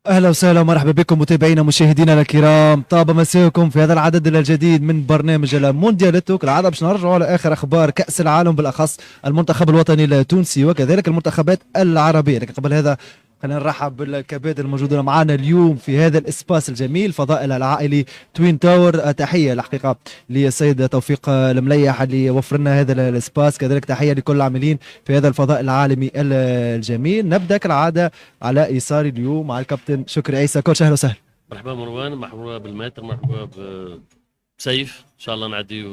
اهلا وسهلا ومرحبا بكم متابعينا مشاهدينا الكرام، طاب مساكم في هذا العدد الجديد من برنامج موندياليتو. كالعاده باش نرجعوا على اخر اخبار كاس العالم، بالاخص المنتخب الوطني التونسي وكذلك المنتخبات العربيه. لكن قبل هذا خلينا نرحب بالكباتن الموجودين معنا اليوم في هذا الاسباس الجميل فضاء العائلي توين تاور. تحيه الحقيقه للسيد توفيق المليح اللي وفر لنا هذا الاسباس، كذلك تحيه لكل العاملين في هذا الفضاء العالمي الجميل. نبدا كالعاده على يساري اليوم مع الكابتن شكري عيسى. كل اهلا وسهلا. مرحبا مروان، مرحبا بالماتر، مرحبا بسيف. ان شاء الله نعدي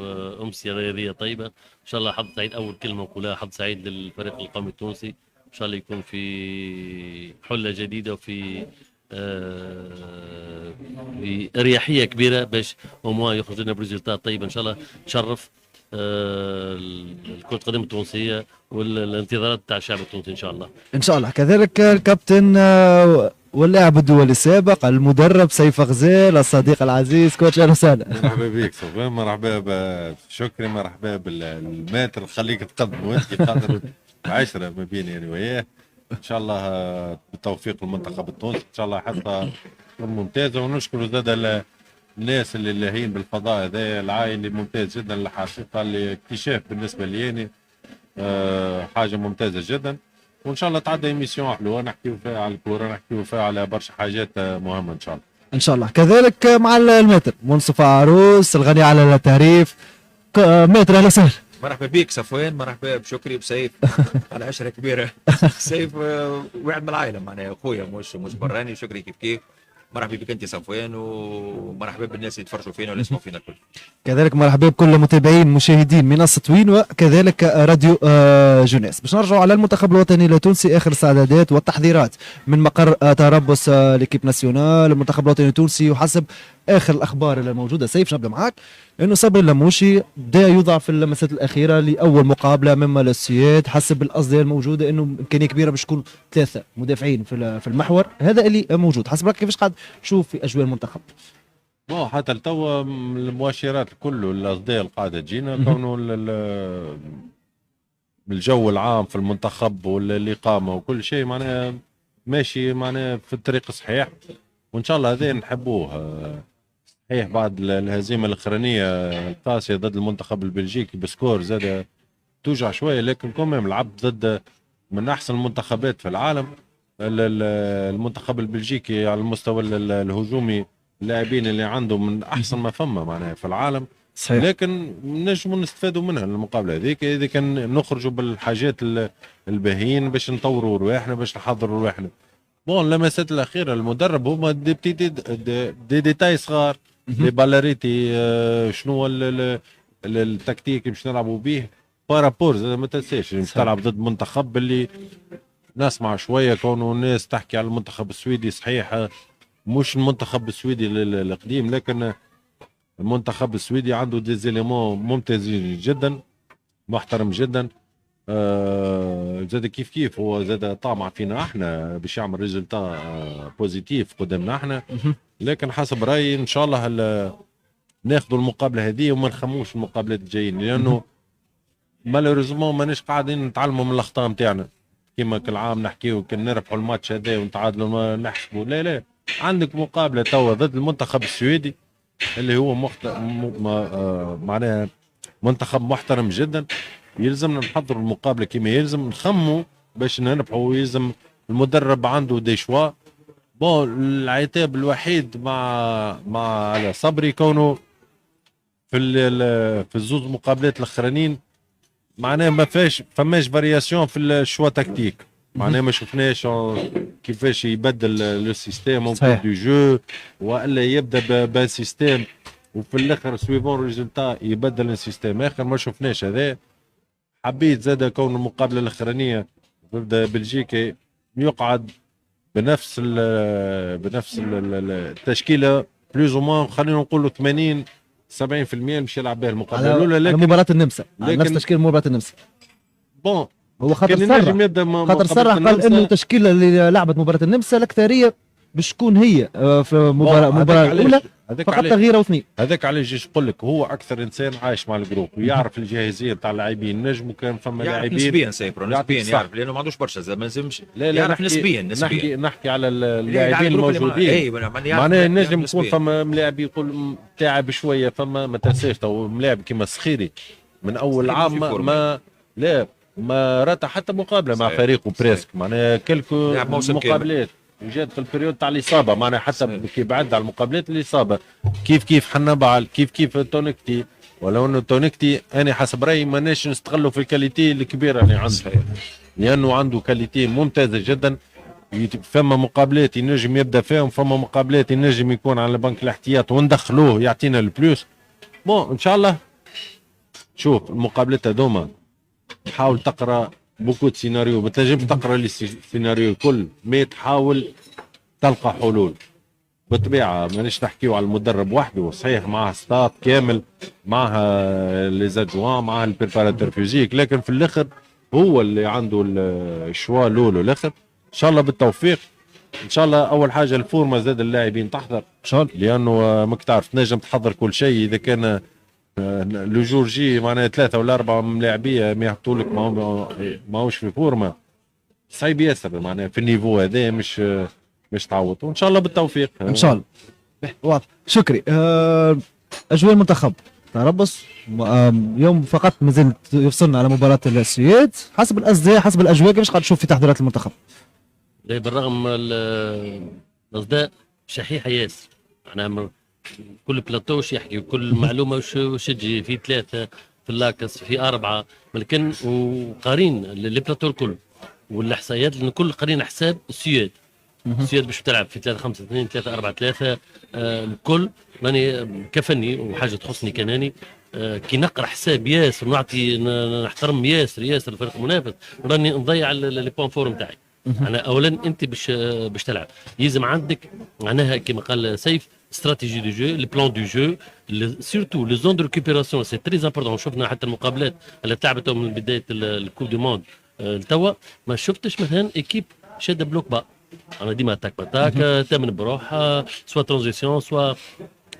امسيه رياضيه طيبه، ان شاء الله حظ سعيد. اول كلمه نقولها حظ سعيد للفريق القومي التونسي، ان شاء الله يكون في حله جديده وفي في اريحيه كبيره باش هو يخرج لنا بريزلتات طيبه ان شاء الله تشرف كرة القدم التونسية والانتظارات تاع الشعب التونسي ان شاء الله. ان شاء الله. كذلك الكابتن واللاعب الدولي السابق المدرب سيف غزال الصديق العزيز. كوتش اهلا وسهلا. مرحبا بك صوفان، مرحبا بشكري، مرحبا بالماتر. خليك تقدم وانت خاطر عشرة ما بيني يعني وياه. ان شاء الله بالتوفيق المنتخب التونسي، ان شاء الله حتى ممتازه. ونشكر زاد الناس اللي لاهين بالفضاء هذا العائلي ممتاز جدا الحقيقه، الاكتشاف بالنسبه لي يعني حاجه ممتازه جدا. وان شاء الله تعدى ايميسيون حلوه نحكيو فيها على الكوره، نحكيو فيها على برشا حاجات مهمه ان شاء الله. ان شاء الله. كذلك مع الماتر منصف عروس الغني على التعريف. ماتر اهلا وسهلا. مرحبا بك صفوان، مرحبا بشكري بسيف على عشرة كبيرة. سيف واحد من العائلة معناها اخويا، مش براني. شكري كيف مرحبا بك انت صفوان، ومرحبا بالناس اللي يتفرجوا فينا ولا يسمعوا فينا الكل. كذلك مرحبا بكل متابعين مشاهدين منصة وين وكذلك راديو جونيس. باش نرجعوا على المنتخب الوطني التونسي، اخر الاستعدادات والتحضيرات من مقر تربص ليكيب ناسيونال المنتخب الوطني التونسي. وحسب اخر الاخبار الموجوده سيف نبدا معاك انه صبري اللموشي بدا يوضع في المسات الاخيره لاول مقابله من ماليزيات. حسب الاصداء الموجوده انه امكانيه كبيره باش تكون ثلاثه مدافعين في المحور هذا اللي موجود. حسب رايك كيفاش قاعد تشوف في اجواء المنتخب؟ حتى لتوا المؤشرات كله الاصداء القاعده تجينا كونه الجو العام في المنتخب والاقامه وكل شيء معناها ماشي معناها في الطريق الصحيح، وان شاء الله هذا نحبوه. صحيح بعد الهزيمه الاخرانيه القاسيه ضد المنتخب البلجيكي بسكور زاد توجع شويه، لكن كمان لعب ضد من احسن المنتخبات في العالم. المنتخب البلجيكي على المستوى الهجومي اللاعبين اللي عنده من احسن ما فما معناها في العالم. صحيح. لكن نجموا نستفادوا منها المقابله هذيك اذا كان نخرجوا بالحاجات الباهيين باش نطوروا رواحنا، باش نحضروا رواحنا. اللمسات الاخيره المدرب هما دي ديتاي صغار، دي بالاريتي. شنو هو التكتيك باش نلعبوا به بارابور. زاد ما تنساش باش تلعب ضد منتخب اللي نسمع شويه كونه الناس تحكي على المنتخب السويدي. صحيح مش المنتخب السويدي القديم، لكن المنتخب السويدي عنده دي زيليمون ممتازين جدا، محترم جدا. زاد كيف هو زاد طامع فينا احنا باش يعمل ريزلتا بوزيتيف قدامنا احنا. لكن حسب رايي ان شاء الله ناخذوا المقابله هذه وما نخموش المقابلات الجايين، لانه مالوريزمون مانيش قاعدين نتعلموا من الاخطاء نتاعنا كما كل عام نحكيو كان نربحوا الماتش هذا ونتعادلوا نحسبوا. لا عندك مقابله توا ضد المنتخب السويدي اللي هو معناها منتخب محترم جدا. يلزمنا نحضروا المقابله كما يلزم، نخموا باش نربحوا. ويلزم المدرب عنده دي شوا. العتاب الوحيد مع صبري كونه في الزوز مقابلات الاخرانيين معناها ما فماش فارياسيون في الشوا تكتيك. معناها ما شفناش كيفاش يبدل لو سيستيم دو جو، والا يبدا بسيستيم وفي الاخر سويفون ريزولتا يبدل السيستيم اخر. ما شفناش هذا. حبيت زاد كون المقابله الاخرانيه ضد بلجيكا يقعد بنفس التشكيله بلوز او موان، خلينا نقولوا 80 70% مش يلعب بها المقابله الاولى. لكن مباراه النمسا نفس تشكيل مباراه النمسا. هو خاطر صرح قال انه التشكيله اللي لعبت مباراه النمسا الاكثريه باش تكون هي في مباراه الاولى، هذاك فقط عليه تغيير او اثنين. هذاك علاش جيش نقول لك هو اكثر انسان عايش مع الجروب ويعرف الجاهزيه نتاع اللاعبين. نجموا كان فما يعرف لاعبين نسبيا سيبرو نسبيا صح. يعرف لانه ما عندوش برشا زي ما لازمش لا لا يعرف نحكي نسبيا نحكي على اللاعبين الموجودين. معناها نجم يكون فما ملاعب يقول تاعب شويه، فما ما تنساش تو ملاعب كيما السخيري من اول عام ما رات حتى مقابله مع فريقه بريسك، معناها كلكو مقابلات جات في البريود تاع الاصابه، معناها حتى كي بعد على المقابلات الاصابه كيف حنا بعل كيف تونكتي، ولو انه تونكتي انا حسب رايي ماناش نستغلوا في الكاليتي الكبيره اللي عنده، لانه عنده كاليتي ممتازه جدا. فما مقابلات ينجم يبدا فيهم، فما مقابلات ينجم يكون على بنك الاحتياط وندخلوه يعطينا البلوس. بون ان شاء الله شوف المقابلات هذوما تحاول تقرا بوكو سيناريو، ما تنجمش تقرا السيناريو الكل، ما تحاول تلقى حلول. بالطبيعه مانيش نحكيو على المدرب وحده، صحيح معاه ستاف كامل، معاه لي زادجوان، معاه البريباراتور فيزيك، لكن في الاخر هو اللي عنده الشوا الاول والاخر. ان شاء الله بالتوفيق. ان شاء الله اول حاجه الفورمه زاد اللاعبين تحضر ان شاء الله، لانه ماك تعرف تنجم تحضر كل شيء، اذا كان لو جور جي معناها 3 ولا 4 ملاعبيه ما يحطوا لك ماهوش في فورمه، صعيب ياسر معناها في النيفو هذا مش تعوض. وان شاء الله بالتوفيق ان شاء الله. واضح. شكري. اجواء المنتخب تربص يوم فقط مازال يفصلنا على مباراه السويد، حسب الاصداء حسب الاجواء كيفاش قاعد تشوف في تحضيرات المنتخب؟ لا بالرغم الاصداء شحيحه ياسر، معناها كل بلاطو وش يحكي وكل معلومه وش تجي في 3 في اللاكس في 4، ولكن وقارين لي بلاطو الكل والاحصائيات لان كل قارين حساب السويد. السويد باش تلعب في 3-5-2 3-4-3 الكل. راني كفني وحاجه تخصني كناني كي نقرا حساب ياسر ونعطي نحترم ياسر الفريق المنافس، راني نضيع لي بوان فور نتاعي. انا اولا انت باش تلعب يلزم عندك معناها كما قال سيف استراتيجي دو جو، لي بلان دو جو، سورتو لي زون دو ريكوبيراسيون سي تري امبورطون. شفنا حتى المقابلات اللي تلعبت من بدايه الكوب دو موند لتوا ما شفتش مثلا ايكيب شاده بلوك با. انا ديما اتاك باتاك تامن بروحها سوا ترانزيسيون سوا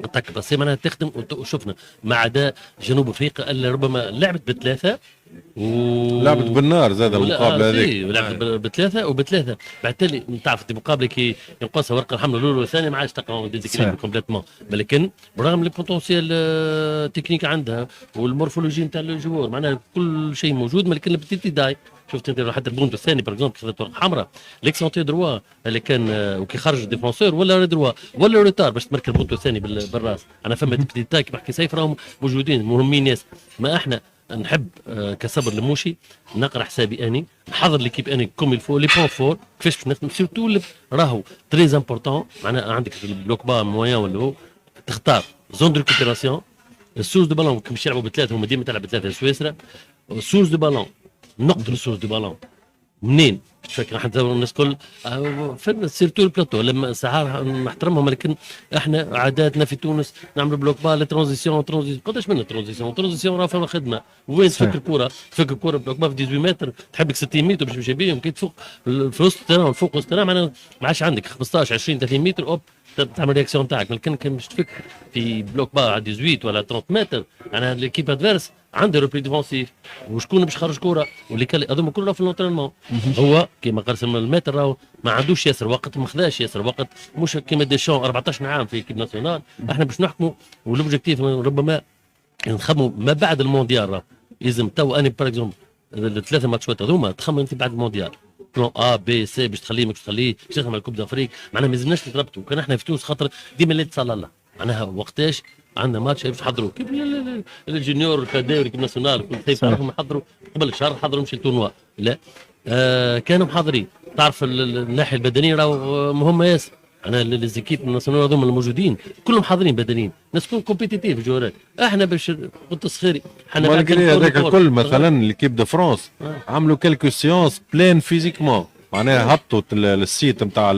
اتاك باسي، معناها تخدم. وشفنا ما عدا جنوب افريقيا اللي ربما لعبت بثلاثه لعبت بالنار زاد المقابله هذيك، لعبت بثلاثه وبثلاثه. بعد تعرف المقابله كي ينقصها ورقه الحمراء الاولى والثانيه ما عادش تلقى ديزيكليبر كومبليتمون، لكن برغم لي بوتونسيال تكنيك عندها والمورفولوجي نتاع الجوار معناها كل شيء موجود، لكن البتيتي داي شفت انت حتى البونت الثاني باغ اكزومبل خذت ورقه حمراء ليكسونتي دروا اللي كان وكي خرج الديفونسور ولا دروا ولا روتار باش تمركز البونت الثاني بالراس. انا فما بتيتاي كيما حكي سيف راهم موجودين مهمين ياسر. ما احنا نحب كصبر الموشي نقرا حسابي اني نحضر ليكيب اني كوم الفو لي بون فور كيفاش باش نخدم سيرتو راهو تري امبورطون. معناها عندك البلوك با موان ولا هو تختار زون دو ريكوبيراسيون السورس دو بالون باش يلعبوا بثلاثه هما ديما تلعب بثلاثه سويسرا. السورس دو بالون نقطه السورس دو بالون منين فاكر حتى الناس الكل فن سيرتو البلاطو لما ساعات نحترمهم، لكن احنا عاداتنا في تونس نعملوا بلوك با ترانزيسيون قداش من ترانزيسيون راه فما خدمه وين تفك الكره بلوك با في 18 متر تحب لك 60 متر باش تمشي بهم كي تفوق في وسط التران فوق وسط التران معناها ما عادش عندك 15 20 30 متر اوب تعمل رياكسيون تاعك. لكن كان باش تفك في بلوك با على 18 ولا 30 متر انا ليكيب ادفيرس عنده روبلي ديفونسيف وشكون باش خرج كوره واللي هذوما كلهم في الانترينمون. هو كيما قرسم المتر راهو ما عندوش ياسر وقت، ما خذاش ياسر وقت، مش كيما ديشون 14 عام في كيب ناسيونال. احنا باش نحكموا والاوبجيكتيف ربما نخموا ما بعد المونديال. راه لازم تو اني باغ اكزومبل الثلاثه ماتشات هذوما تخمم في بعد المونديال بلان ا بي سي باش تخليه ماكش تخليه باش تخدم على الكوب دافريك. معناها ما لازمناش نتربطوا. كان احنا في تونس خاطر ديما اللي تصلى الله معناها وقتاش عندنا ماتش باش نحضروا كيف الجونيور الكادي والكيب ناسيونال كيف تعرفهم يحضروا قبل شهر حضروا مش التورنوا لا كانوا محاضرين. تعرف الناحيه البدنيه راهو مهمه ياسر. انا ليزيكيب الناسيونال هذوما الموجودين كلهم حاضرين بدنيين، الناس تكون كومبيتيتيف جوارات. احنا باش قلت صخيري احنا هذاك الكل مثلا ليكيب دو فرانس عملوا كالكو سيونس بلين فيزيكمون، معناها هبطوا السيت نتاع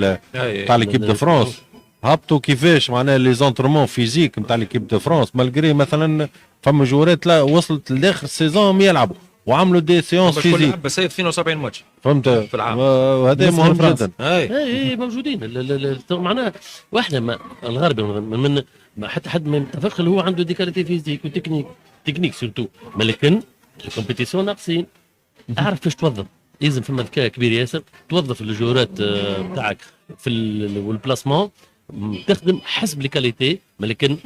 ليكيب دو فرانس، هبطوا كيفاش معناها لي زونترمون فيزيك نتاع ليكيب دو فرانس مالغري مثلا فما جوارات لا وصلت لاخر السيزون يلعبوا وعملوا دي سيونس فيزيك بس 72 ماتش فهمت في العام. وهذا مهم جدا. اي موجودين معناها واحنا ما الغربي ما حتى حد ما يتفق اللي هو عنده ديكاليتي فيزيك تكنيك سورتو، ما لكن الكومبيتيسيون ناقصين. اعرف كيفاش توظف، لازم فما ذكاء كبير ياسر توظف الجورات بتاعك في والبلاسمون، تخدم حسب الكاليتي، ما لكن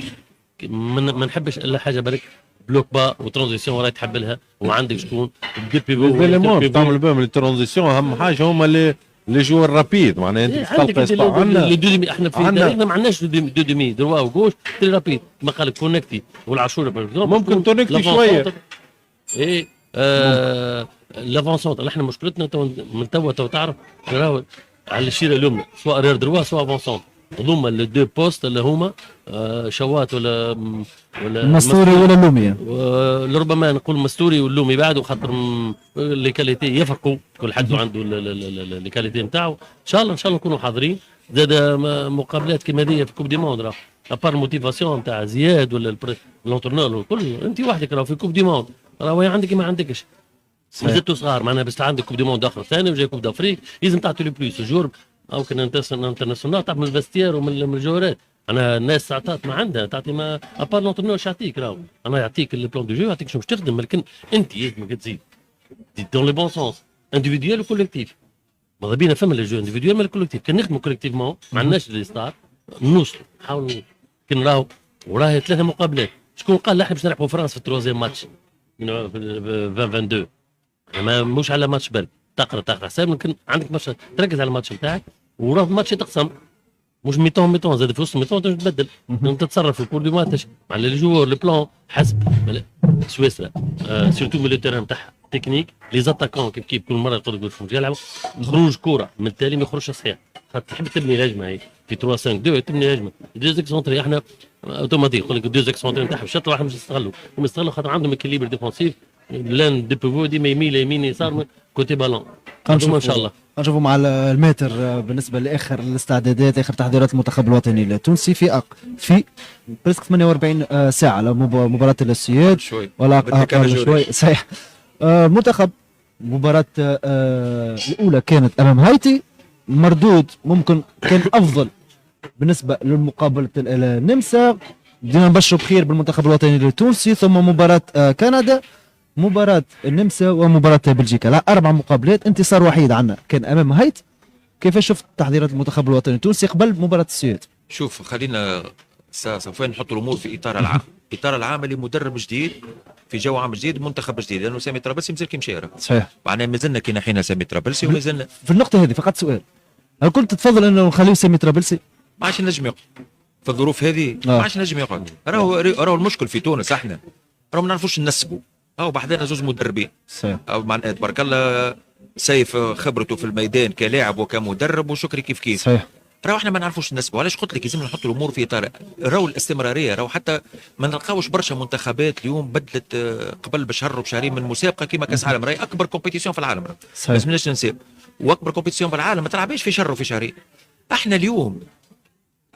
ما نحبش الا حاجه برك بلوك با وترانزيسيون وراي تحب لها وعندك شكون دير بيفو تعمل بهم الترانزيسيون. اهم حاجه هما لي جوار رابيد، معناها انت تلقى عندك احنا في تاريخنا ما عندناش دو دومي دروا وغوش تري رابيد كما قال لك كونكتي والعاشوره ممكن تونكتي شويه. ايه لافونسونت احنا مشكلتنا من توا تعرف راهو على الشيره اليمنى سواء رير دروا سواء افونسونت، هذوما الدو بوست اللي هما شوات ولا المستوري ولا اللومي، ربما نقول مستوري واللومي بعد، خاطر لي كاليتي يفرقوا، كل حد عنده لي كاليتي نتاعو. ان شاء الله نكونوا حاضرين. زاد مقابلات كيما هذه في كوب دي موند، راه ابار موتيفاسيون نتاع زياد ولا لونترنور والكل، انت وحدك راه في كوب دي موند، راه عندك ما عندكش زدتوا صغار معناها، بس عندك كوب دي موند اخر ثاني وجاي كوب دافريك، لازم تعطي لي بلوس جور او كان انترناسيونال تعرف من الفاستير ومن الجورات. انا الناس تعطات ما عندها تعطي ما ابار لونترنور يعطيك، راهو انا يعطيك البلان دو جو يعطيك شنو باش تخدم، لكن انت لازمك تزيد دون لي بون سونس انديفيديوال وكوليكتيف. ماذا بينا فما لي جو انديفيديوال من الكوليكتيف، كان نخدموا كوليكتيفمون ما عندناش لي ستار نوصلوا نحاولوا كي نراهو. وراهي 3 مقابلات، شكون قال احنا باش نلعبوا فرنسا في التروازيام ماتش في 2022 ما مش على ماتش برك تقرا حساب، لكن عندك ماتش تركز على الماتش نتاعك، وراه الماتش يتقسم مش ميتون زاد في وسط ميتون تبدل تتصرف في الكور دو ماتش مع لي جوور لي بلان حسب سويسرا سيرتو من لو تيران نتاعها تكنيك لي زاتاكون كيف كل مره يقول لك يلعبوا خروج كوره من التالي ما يخرجش صحيح، خاطر تحب تبني هجمه هي في 3 5 2 تبني هجمه دو زيكسونتري احنا اوتوماتيك يقول لك دو زيكسونتري نتاعهم شط واحد مش يستغلوا، هم يستغلوا خاطر عندهم اكيليبر ديفونسيف، لان دي بيفو ديما يمين يسار كوتي بالون. ان شاء الله نشوفوا مع الماتر بالنسبه لاخر الاستعدادات، اخر تحضيرات المنتخب الوطني التونسي في بريسك 48 ساعه لمباراه السياد ولا اقل شوي صحيح. المنتخب مباراه الاولى كانت امام هايتي، مردود ممكن كان افضل بالنسبه لمقابله النمسا، بدينا نبشروا بخير بالمنتخب الوطني التونسي، ثم مباراه كندا، مباراة النمسا ومباراة بلجيكا، لا 4 مقابلات، انتصار وحيد عنا كان امام هايت. كيف شفت تحضيرات المنتخب الوطني التونسي قبل مباراة السويد؟ شوف خلينا سوف نحط الامور في اطار العام، اطار العام اللي مدرب جديد في جو عام جديد، منتخب جديد، لانه سامي طرابلسي مازال كي مشى صحيح، معناها مازلنا كي نحينا سامي طرابلسي ومازلنا في النقطة هذه فقط سؤال، هل كنت تفضل انه نخليه سامي طرابلسي؟ ما عادش نجم يقعد في الظروف هذه، ما عادش نجم يقعد. راهو المشكل في تونس احنا راهو ما نعرفوش ننسبوا، او بعدين زوج مدربين صحيح، او معناها تبارك الله سيف خبرته في الميدان كلاعب وكمدرب وشكري كيف صحيح، راهو احنا ما نعرفوش نسبه. علاش قلت لك لازم نحط الامور في اطار راهو الاستمراريه، راهو حتى ما نلقاوش برشا منتخبات اليوم بدلت قبل بشهر وبشهرين من مسابقه كيما كاس العالم، راهي اكبر كومبيتيسيون في العالم، صحيح، بس ماناش ننساو، واكبر كومبيتيسيون في العالم ما تلعبهاش في شهر وفي شهرين. احنا اليوم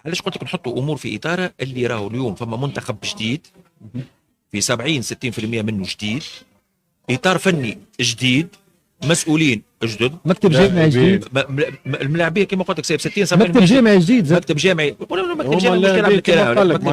علاش قلت لك نحطوا امور في اطاره اللي راهو اليوم فما منتخب جديد في 70-60% منه جديد، اطار فني جديد، مسؤولين جدد، مكتب جامعي جديد، الملاعبيه كما قلت لك سايب 60-70 مكتب جامعي جديد، مكتب جامعي مكتب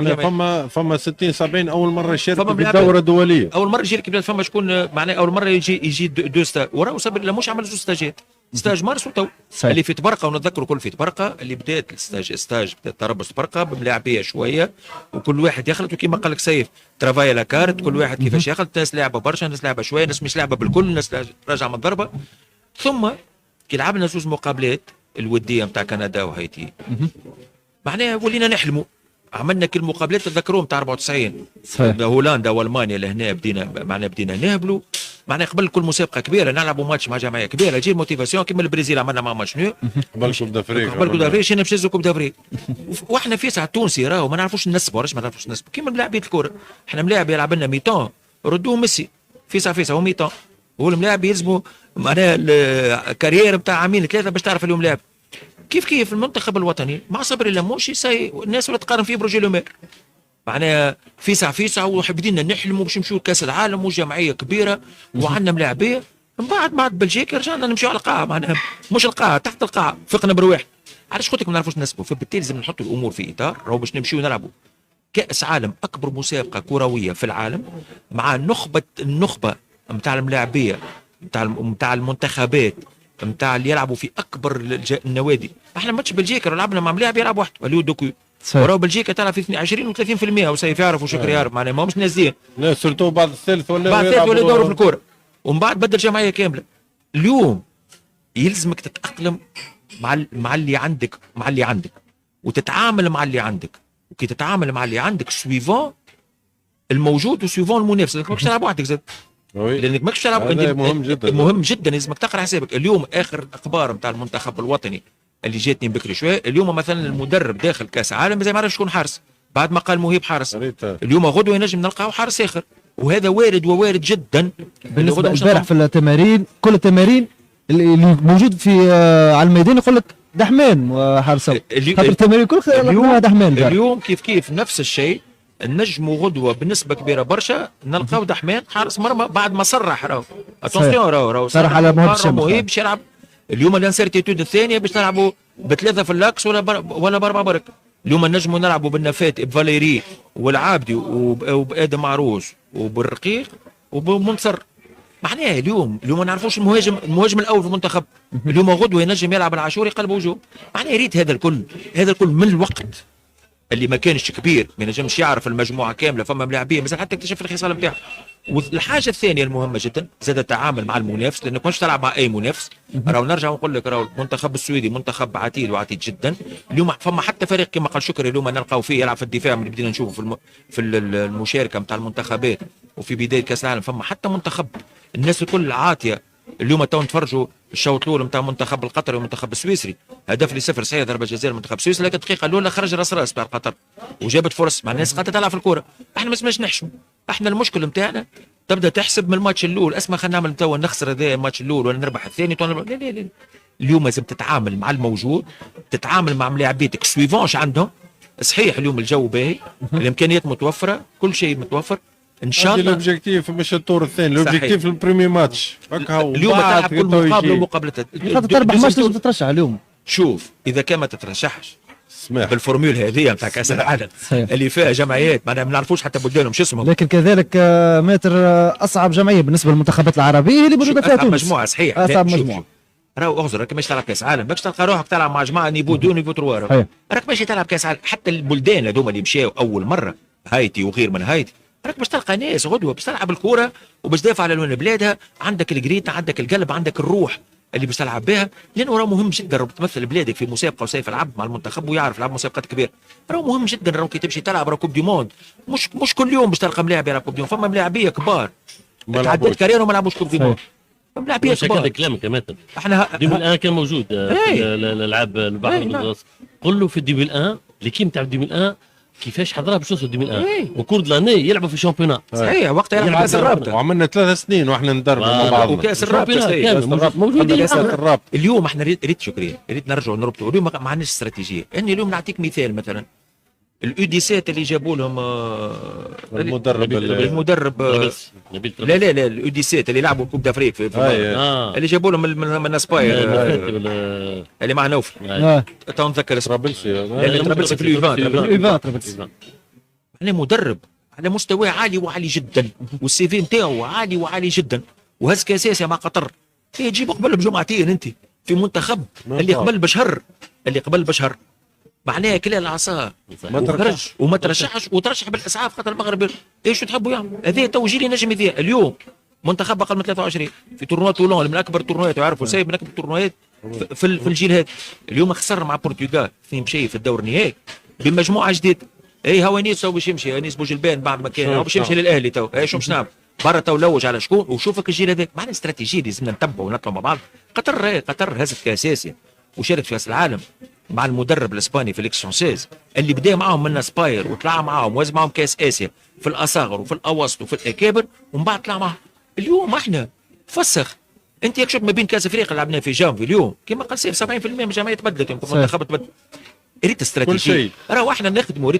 جامعي فما 60-70 اول مره يشاركوا في الدوره الدوليه، اول مره يجي لك فما شكون معناها اول مره يجي دو ستاج، وراه صبر لا مش عمل 2 ستاجات، ستاج مارس وتو اللي في تبرقه، ونتذكروا كل في تبرقه اللي بدات الستاج بدات تربص تبرقه بملاعبيه شويه، وكل واحد يخلط، وكما قال لك سيف ترافاي لا كارت، كل واحد كيفاش يخلط، ناس لعبه برشا، ناس لعبه شويه، ناس مش لعبه بالكل، ناس راجعه من الضربه. ثم كي لعبنا 2 مقابلات الوديه نتاع كندا وهايتي، معناها ولينا نحلموا، عملنا كل المقابلات تذكروهم تاع 94 صحيح، هولندا والمانيا لهنا بدينا نهبلوا، معناها قبل كل مسابقه كبيره نلعبوا ماتش مع جمعيه كبيره تجي الموتيفاسيون، كيما البرازيل عملنا مع ماتش نو قبل كوب دافريك، قبل كوب دافريك شينا باش نهزوا كوب دافريك، واحنا في ساعه تونسي راهو ما نعرفوش نسبوا، علاش ما نعرفوش نسبوا كيما ملاعبيه الكره، احنا ملاعب يلعب لنا ميتون ردوه ميسي فيسا هو ميتون، هو الملاعب يلزموا معناها الكارير نتاع عامين 3 باش تعرف اليوم لاعب. كيف المنتخب الوطني مع صبري اللموشي الناس ولا تقارن فيه بروجي لومير، معناها فيسع وحبينا نحلموا باش نمشيو لكاس العالم وجمعيه كبيره وعندنا ملاعبيه، من بعد بلجيكا رجعنا نمشيو على القاعه، معناها مش القاعه تحت القاعه فقنا برواح. علاش قلت لك ما نعرفوش نسبوا، فبالتالي لازم نحطوا الامور في اطار راهو باش نمشيو نلعبوا كاس عالم اكبر مسابقه كرويه في العالم، مع النخبه نتاع الملاعبيه نتاع المنتخبات نتاع اللي يلعبوا في اكبر النوادي. احنا ماتش بلجيكا لعبنا مع ملاعب يلعب وحده اللي هو دوكو، وراه بلجيكا تلعب في 20 و30%، وسيف يعرف وشكري يعرف، معناها ما همش نازلين. لا سورتو بعد الثالث بعد الثالث ولا يدوروا في الكوره، ومن بعد بدل جمعيه كامله. اليوم يلزمك تتاقلم مع اللي عندك وتتعامل مع اللي عندك، وكي تتعامل مع اللي عندك سويفون الموجود وسويفون المنافس، لانك ماكش تلعب وحدك زاد، لانك ماكش تلعب. مهم جدا، مهم جدا، لازمك تقرا حسابك. اليوم اخر اخبار نتاع المنتخب الوطني اللي جاتني بكري شويه، اليوم مثلا المدرب داخل كاس عالم زي ما عرفش شكون حارس، بعد ما قال مهيب حارس، اليوم غدوه ينجم نلقاو حارس اخر، وهذا وارد ووارد جدا. بالنسبه البارح في التمارين، كل التمارين اللي موجود في على الميدان يقول لك دحمان وحارس، خاطر التمارين كل اليوم دحمان. اليوم كيف نفس الشيء، النجم غدوه بنسبه كبيره برشا نلقاو دحمان حارس مرمى بعد ما صرح راهو اتونسيون راهو صرح على مهيب باش يلعب اليوم. الانسيرتيتود الثانيه باش نلعبوا بثلاثه في اللاكس ولا باربعه برك. اليوم نجموا نلعبوا بالنفات بفاليري والعابدي وبادم معروس وبالرقيق وبمنصر. معناها اليوم ما نعرفوش المهاجم الاول في المنتخب. اليوم غدوه ينجم يلعب العاشوري قلب وجوه. معناها ريت هذا الكل من الوقت اللي ما كانش كبير، ما نجمش يعرف المجموعه كامله، فما ملاعبيه مازال حتى اكتشف الخصال نتاعو. والحاجه الثانيه المهمه جدا زاد التعامل مع المنافس، لانك مش تلعب مع اي منافس. راهو نرجع ونقول لك، راهو المنتخب السويدي منتخب عتيد وعتيد جدا. اليوم فما حتى فريق كما قال شكري اليوم نلقاو فيه يلعب في الدفاع، من اللي بدينا نشوفه في المشاركه نتاع المنتخبات وفي بدايه كاس العالم. فما حتى منتخب الناس الكل عاطيه. اليوم تو نتفرجوا الشوط الاول نتاع المنتخب القطري والمنتخب السويسري، هدف لصفر صحيح، ضربه جزاء المنتخب السويسري، لكن الدقيقه الاولى خرج راس بتاع قطر وجابت فرص مع الناس قاعده تلعب في الكوره. احنا ما اسمناش نحشم، احنا المشكل نتاعنا تبدا تحسب من الماتش الاول، اسمع خلينا نعمل توا نخسر هذا الماتش الاول ولا نربح الثاني. لا لا لا، اليوم لازم تتعامل مع الموجود، تتعامل مع ملاعبيتك سويفونش عندهم. صحيح اليوم الجو باهي، الامكانيات متوفره، كل شيء متوفر ان شاء الله. الاوبجيكتيف مش الطور الثاني، الاوبجيكتيف البريمي ماتش هكا هو. اليوم تلعب كل مقابله ومقابلتها، خاطر تربح ماتش لازم تترشح اليوم. شوف اذا كان ما تترشحش سماح بالفورمول هذه نتاع كاس العالم اللي فيها جمعيات ما نعرفوش حتى بلدانهم شو اسمهم، لكن كذلك ماتر اصعب جمعيه بالنسبه للمنتخبات العربيه اللي موجوده فيها تونس. مجموعه صحيح، اصعب مجموعه. راهو اغزر راك ماشي تلعب كاس عالم، ماكش تلقى روحك تلعب مع جماعه نيفو 2 نيفو 3، راك ماشي تلعب كاس عالم. حتى البلدان هذوما اللي مشاو اول مره هايتي وغير من هايتي، راك باش تلقى ناس غدوه باش تلعب الكوره وباش تدافع على لون بلادها، عندك الجريتا، عندك القلب، عندك الروح اللي باش تلعب بها. لانه راه مهم جدا راه تمثل بلادك في مسابقه، وسيف العبد مع المنتخب ويعرف يلعب مسابقات كبيره، راه مهم جدا. راه كي تمشي تلعب راه كوب دي موند، مش كل يوم باش تلقى ملاعب يلعب كوب دي موند. فما ملاعبيه كبار تعدت كاريرهم ما لعبوش كوب دي موند، ملاعبيه كبار. هذا كلامك يا ماتر. احنا ديبل الان كان موجود في الالعاب البحر المتوسط، قل له في الديبل الان ليكيب تاع الديبل الان كيفاش حضرها باش توصل الديبل الان، وكور دلاني يلعبوا في الشامبيونات. صحيح وقتها يلعب كاس الرابطه، وعملنا 3 سنين واحنا ندرب مع بعضنا وكاس الرابطه موجودين. اليوم احنا ريت شكري ريت نرجعوا نربطوا. اليوم ما عندناش استراتيجيه. اني اليوم نعطيك مثال، مثلا الاو دي سيت اللي جابوا لهم المدرب لا الاو دي سيت اللي لعبوا كوب دافريك في اللي جابوا لهم من اسباير اللي مع نوفل تو نتذكر اسمه طرابلسي في اليوفان. انا مدرب على مستوى عالي وعالي جدا، والسي في نتاعو عالي وعالي جدا، وهز كاس مع قطر. هي تجيب قبل بجمعتين انت في منتخب اللي قبل بشهر معناها كلا العصا وما ترشحش وترشح بالاسعاف خاطر المغرب ايش تحبوا يعمل. هذا تو جيل نجم يذيع اليوم منتخب اقل من 23 في تورنوات طولون من اكبر التورنوات، يعرفوا سايب من اكبر التورنوات في الجيل هذا. اليوم خسر مع البرتغال في مشي في الدور النهائي بمجموعه جديده. اي هو نيس باش يمشي، نيس بوجلبان بعد ما كان باش يمشي للاهلي تو. اي شو باش نعمل برا تو لوج على شكون. وشوفك الجيل هذاك معناها استراتيجيه لازمنا نتبعوا ونطلعوا مع بعض. قطر هزت كاس اسيا وشارك في كاس العالم مع المدرب الاسباني فيليكس سانشيز اللي بدا معاهم من اسباير وطلع معاهم وهز معاهم كاس اسيا في الاصاغر وفي الاوسط وفي الاكابر، ومن بعد طلع معاهم. اليوم احنا فسخ انت ياك شوف ما بين كاس افريقيا لعبناه في جانفي اليوم كما قال سيف 70% من الجمعيه تبدلت، المنتخب تبدل. ريت استراتيجيه راهو احنا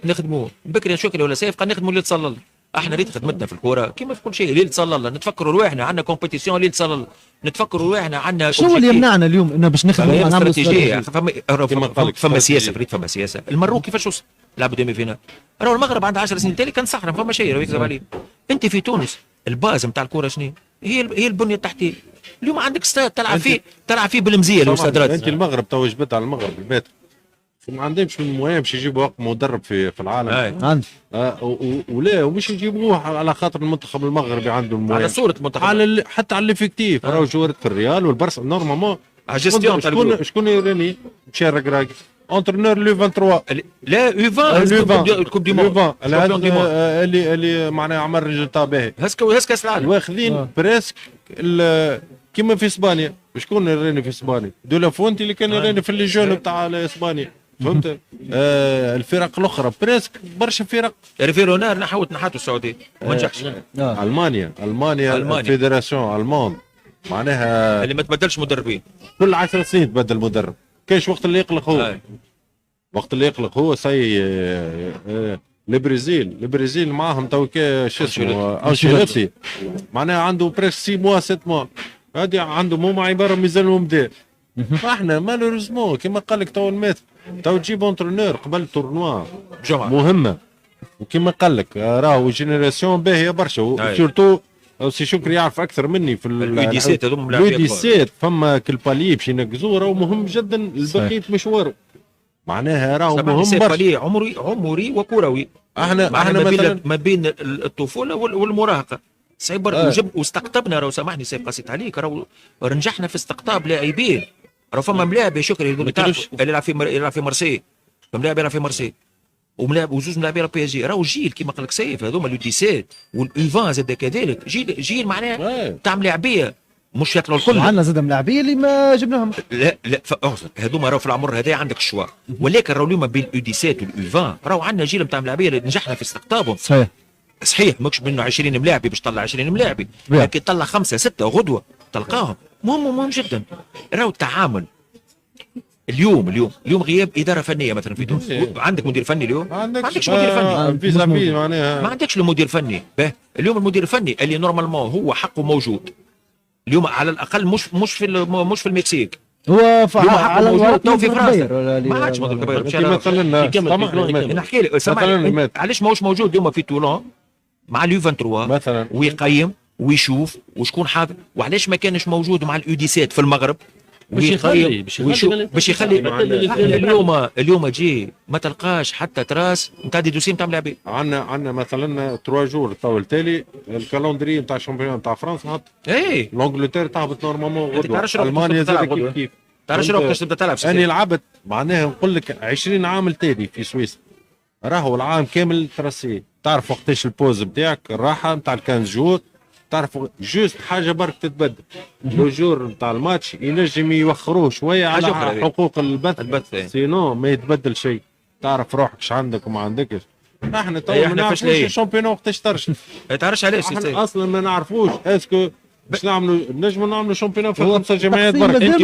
نخدموا بكري شكري ولا سيف قال نخدموا اللي تصلى الله. احنا ريت خدمتنا في الكوره كما في كل شيء اللي تصلى الله. نتفكروا رواحنا عندنا كومبيتيسيون اللي تصلى الله، نتفكروا رواحنا عندنا شنو اللي يمنعنا اليوم انه باش نخدموا استراتيجيه. فما سياسه فريد، فما سياسه. المروك كيفاش وصل لعبوا ديمي فينال. راهو المغرب عندها 10 سنين تالي كان صحراء ما فما شيء، راهو يكذب عليه. انت في تونس الباز نتاع الكره شنو هي البنيه التحتيه. اليوم عندك ستاد تلعب فيه بالمزيه الاستاد راد. انت المغرب تو جبت على المغرب الماتر ما عندهمش من المهم باش يجيبوا مدرب في العالم. عندي ولا ومش يجيبوه على خاطر المنتخب المغربي عنده المهم على صوره المنتخب، على حتى على الافكتيف. راهو جورت في الريال والبرسا نورمالمون على جيستيون تاع الجروب. شكون يراني مشاري راقي انترنور لو 23 لا U20 الكوب دي موند اللي معناها عمل ريزولتا باهي. هز كاس العالم واخذين بريسك كيما في اسبانيا. شكون يراني في اسبانيا؟ دولا فونتي اللي كان يراني في الليجون بتاع اسبانيا. فهمت؟ الفرق الاخرى بريسك برشا فرق. ريفيرونار نحاتوا السعوديه وما نجحش. المانيا الفيدراسيون الماند معناها اللي ما تبدلش مدربين كل 10 سنين تبدل مدرب. كاش وقت اللي يقلق هو وقت اللي يقلق هو البرازيل معاهم تو شو اسمه انشيلوتي معناها عنده بريس 6 موا 7 موا هذه عنده مو مع عباره ميزانهم بدا. احنا مالوريزمون كما قال لك تو المات تو تجيب اونترونور قبل تورنوا مهمه وكما قال لك راهو جينيراسيون باهيه برشا سورتو سي شكري يعرف اكثر مني في اليو 17 هذوما اليو 17 فما كالبالي باش ينقزوه راهو مهم جدا لبقيه مشواره معناها راهو مهم برشا. عمري وكروي. احنا مثلا ما بين الطفوله والمراهقه صعيب برك. واستقطبنا راهو سامحني سيف قصيت عليك راهو نجحنا في استقطاب لاعبين. راهو فما ملاعب يا شكري اللي يلعب في مرسي ملاعب يلعب في مرسي وملاعب وزوج ملاعبين يلعب بي اس جي. راهو جيل كيما قال لك سيف هذوما اليو 17 والاو 20 زاد كذلك جيل معناها تاع ملاعبيه مش يطلعوا الكل. عندنا زاد ملاعبيه اللي ما جبناهم. لا هذوما راهو في العمر هذا عندك الشوا. ولكن راهو اليوم بين الاو 17 والاو 20 راهو عندنا جيل نتاع ملاعبيه اللي نجحنا في استقطابهم. صحيح ماكش منه 20 ملاعبي باش تطلع 20 ملاعبي لكن تطلع 5 6 غدوه تلقاهم مهم جدا. راهو التعامل اليوم غياب اداره فنيه مثلا في تونس. عندك مدير فني اليوم؟ ما عندكش مدير فني معناها ما عندكش المدير الفني. اليوم المدير الفني اللي نورمالمون هو حقه موجود اليوم على الاقل مش في المكسيك. هو على الورق في فرنسا ما عادش مدرب كبير. مثلا نحكي لك سامحني علاش ماهوش موجود اليوم في تولون مع اليو 23 مثلا ويقيم ويشوف وشكون حاضر وعلاش ما كانش موجود مع الاو 17 في المغرب باش يخلي اليوم تجي ما تلقاش حتى تراس نتاع دي دوسي نتاع ملاعبين. عندنا مثلا 3 جور تو التالي الكالندري نتاع الشامبيون نتاع فرنسا هبط. لونجلتير تهبط نورمالمون غدوه. المانيا زاد كيف تعرفش روحك باش تبدا تلعب. انا لعبت معناها نقول لك 20 عام التالي في سويسرا راهو العام كامل تراسي. تعرف وقتاش البوز نتاعك الراحه نتاع 15 جور. تعرف جوست حاجه برك تتبدل لو جور نتاع الماتش ينجم يوخروه شويه على حقوق البث سينو ما يتبدل شيء. تعرف روحك اش عندك وما عندكش. احنا تو ما نعرفوش الشامبيون وقتاش ترشح. ما تعرفش علاش احنا اصلا ما نعرفوش اسكو باش نجموا نعملوا شامبيون في 5 جمعيات برك. انت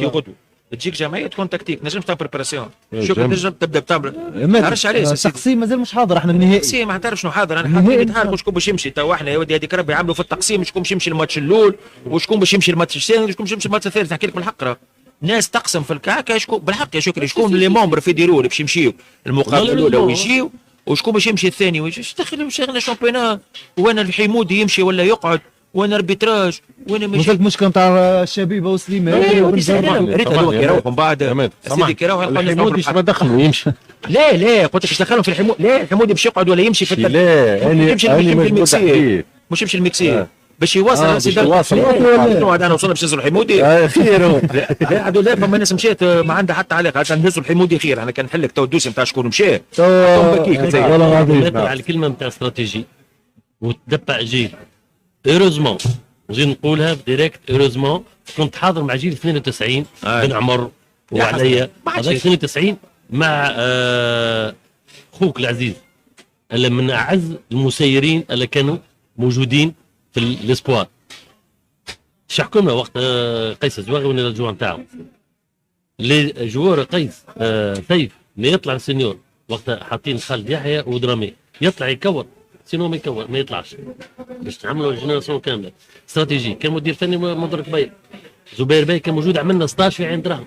غدوه تجيك جمعيه تكون تكتيك نجم تعمل بريباراسيون. شوف نجم تبدا تعمل ما تعرفش علاش التقسيم مازال مش حاضر. احنا النهائي التقسيم ما تعرفش شنو حاضر. انا حاطين نتعرف شكون باش يمشي. تو احنا يا ودي هذيك ربي يعملوا في التقسيم شكون باش يمشي الماتش الاول وشكون باش يمشي الماتش الثاني وشكون باش يمشي الماتش الثالث. نحكي لك بالحق راه ناس تقسم في الكعكه شكون بالحق يا شكري شكون لي مومبر في ديروا اللي باش يمشيو المقابله الاولى ويجيو وشكون باش يمشي الثاني واش دخل شغله شامبيون. وانا الحمودي يمشي ولا يقعد وانا اربيتراج وانا ماشي وصلت مشكله نتاع الشبيبه وسليمان. ريت هذوك يروحوا من بعد سيدي يروحوا الحمودي ما دخلوا يمشي. لا قلت لك باش دخلهم في الحمودي. لا الحمودي باش يقعد ولا يمشي في لا يمشي المكسيك مش يمشي المكسيك باش يواصل سيدي انا وصلنا باش نهزوا الحمودي خير. لا عدو لا فما ناس مشات ما عندها حتى علاقه عشان نهزوا الحمودي خير. انا كان نحل لك تو الدوسي نتاع شكون مشى والله على الكلمه نتاع استراتيجي وتدبع جيل. اوروزمون نجي نقولها ديريكت اوروزمون كنت حاضر مع جيل 92 بن عمر وعليا 92 مع اخوك العزيز اللي من اعز المسيرين اللي كانوا موجودين في الاسبوار. شحكمنا وقت قيس الزواغي والجوع نتاعو لي جوار قيس سيف اللي يطلع السنيور وقت حاطين خالد يحيى ودرامي يطلع يكور سينو ما يكور ما يطلعش باش تعملوا جينيراسيون كامله استراتيجي. كان مدير فني مدرك باي زبير باي كان موجود عملنا 16 في عين دراهم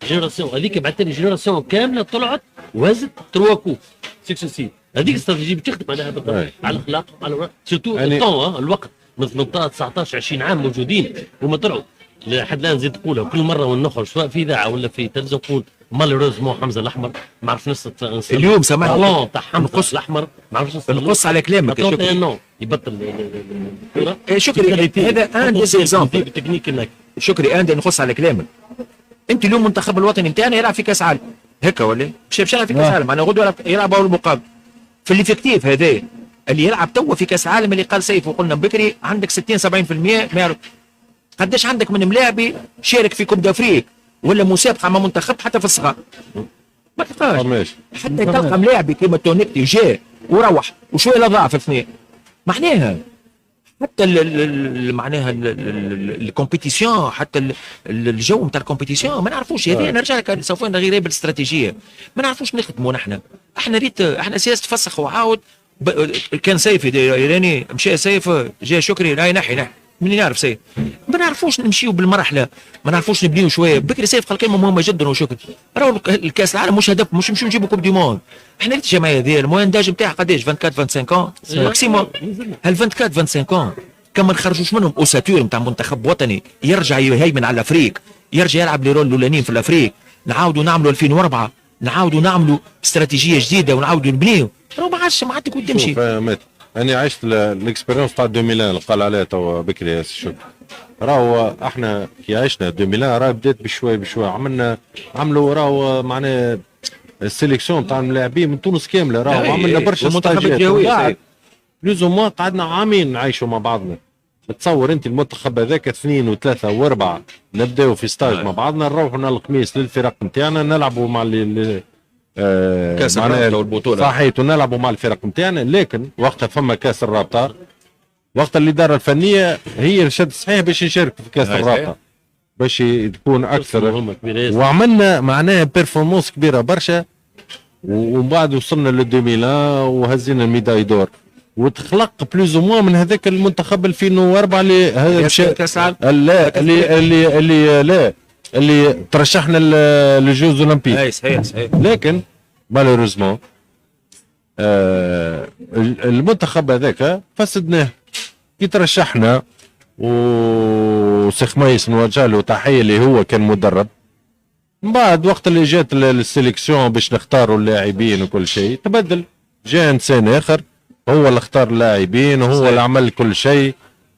جينيراسيون هذيك بعثت لي جينيراسيون كامله طلعت وهزت 3 كوب سكسيسيف. هذيك الاستراتيجيه بتخدم عليها بالضبط أي. على الاخلاق على سورتو يعني- الطون الوقت من 18 19 20 عام موجودين وما طلعوا لحد الان نزيد نقولها وكل مره ونخرج سواء في اذاعه ولا في تلفزيون نقول مالوريزمون حمزه الاحمر ما عرفش نستغل اليوم سمعت الطون تاع حمزه الاحمر ما عرفش نستغل نقص على كلامك يا شكري. نو يبطل الكره شكري هذا ان دي اكزامبل بالتكنيك انك شكري انا نخص على كلامك. انت اليوم المنتخب الوطني نتاعنا يلعب في كاس عالم هكا ولا مش يلعب في كاس عالم انا غدوه يلعب اول مقابل في الافكتيف هذا اللي يلعب توا في كاس عالم اللي قال سيف وقلنا بكري عندك 60 70% ما يعرف قداش عندك من ملاعبي شارك في كوب دافريك ولا مسابقه مع منتخب حتى في الصغار ما تلقاش ماشي. حتى تلقى ملاعبي كيما تونيكتي جاء وروح وشويه لا ضاع في الاثنين معناها حتى معناها الكومبيتيسيون حتى الجو نتاع الكومبيتيسيون ما نعرفوش هذه نرجع لك سوف غير بالاستراتيجيه ما نعرفوش نخدموا احنا ريت احنا سياسه تفسخ وعاود كان سيف يراني مشى سيف جاء شكري لا ينحي من يعرف سيف ما نعرفوش نمشيو بالمرحله ما نعرفوش نبنيو شويه بكري سيف قال كلمه مهمه جدا وشكري راهو الكاس العالم مش هدف مش نمشيو نجيبوا كوب دي موند احنا ريت الجمعيه هذه الموين داج نتاعها قداش 24 25 ans ماكسيموم هل 24 25 ans كان ما نخرجوش منهم اوساتور نتاع منتخب وطني يرجع يهيمن على الافريق يرجع يلعب لي رول الاولانيين في الافريق نعاودوا نعملوا 2004 نعاودوا نعملوا استراتيجيه جديده ونعاودوا نبنيو راهو ما عادش قد تمشي فهمت. انا عشت الاكسبيريونس تاع 2000 اللي قال عليها توا بكري يا شكري. راهو احنا كي عشنا 2000 راه بدات بشوي بشوي عملوا راهو معناها السيليكسيون تاع اللاعبين من تونس كامله راهو عملنا برشا ستاجات بلوز موا قعدنا عامين نعيشوا مع بعضنا. تصور انت المنتخب هذاك 2 و3 و4 نبداو في ستاج مع بعضنا نروحوا نهار الخميس للفرق نتاعنا نلعبوا مع كاس الرابطه والبطوله صحيح ونلعبوا مع الفرق نتاعنا لكن وقتها فما كاس الرابطه وقت الاداره الفنيه هي رشد صحيح باش نشارك في كاس الرابطه باش تكون اكثر وعملنا معناها بيرفورمانس كبيره برشا ومن بعد وصلنا ل 2000 وهزينا الميداي دور وتخلق بلوز موا من هذاك المنتخب 2004 اللي هذا كاس العالم لا اللي ترشحنا للجوز اولمبيك صحيح لكن مالوريزمون المنتخب هذاك فسدناه كي ترشحنا وسيخ ميس نوجه له تحيه اللي هو كان مدرب من بعد وقت اللي جات السيليكسيون باش نختاروا اللاعبين وكل شيء تبدل جاء انسان اخر هو اللي اختار اللاعبين وهو اللي عمل كل شيء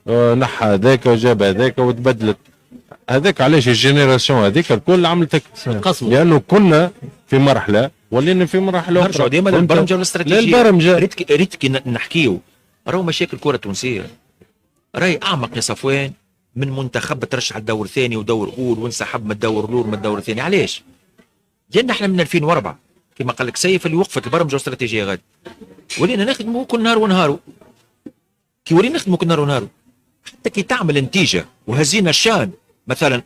نحى هذاك وجاب هذاك وتبدلت هذاك علاش الجينيراسيون هذيك الكل عملت قسم لانه كنا في مرحله ولينا في مرحله اخرى ديما البرمجه والاستراتيجيه البرمجه ريت كي نحكيو راهو مشاكل الكره التونسيه راهي اعمق يا صفوان من منتخب ترشح الدور ثاني ودور اول وانسحب من الدور الاول من الدور الثاني علاش؟ لان احنا من 2004 كما قال لك سيف اللي وقفت البرمجه والاستراتيجيه غادي ولينا نخدموا كل نهار ونهارو كي ولينا نخدموا كل نهار ونهارو حتى كي تعمل نتيجه وهزينا الشان مثلا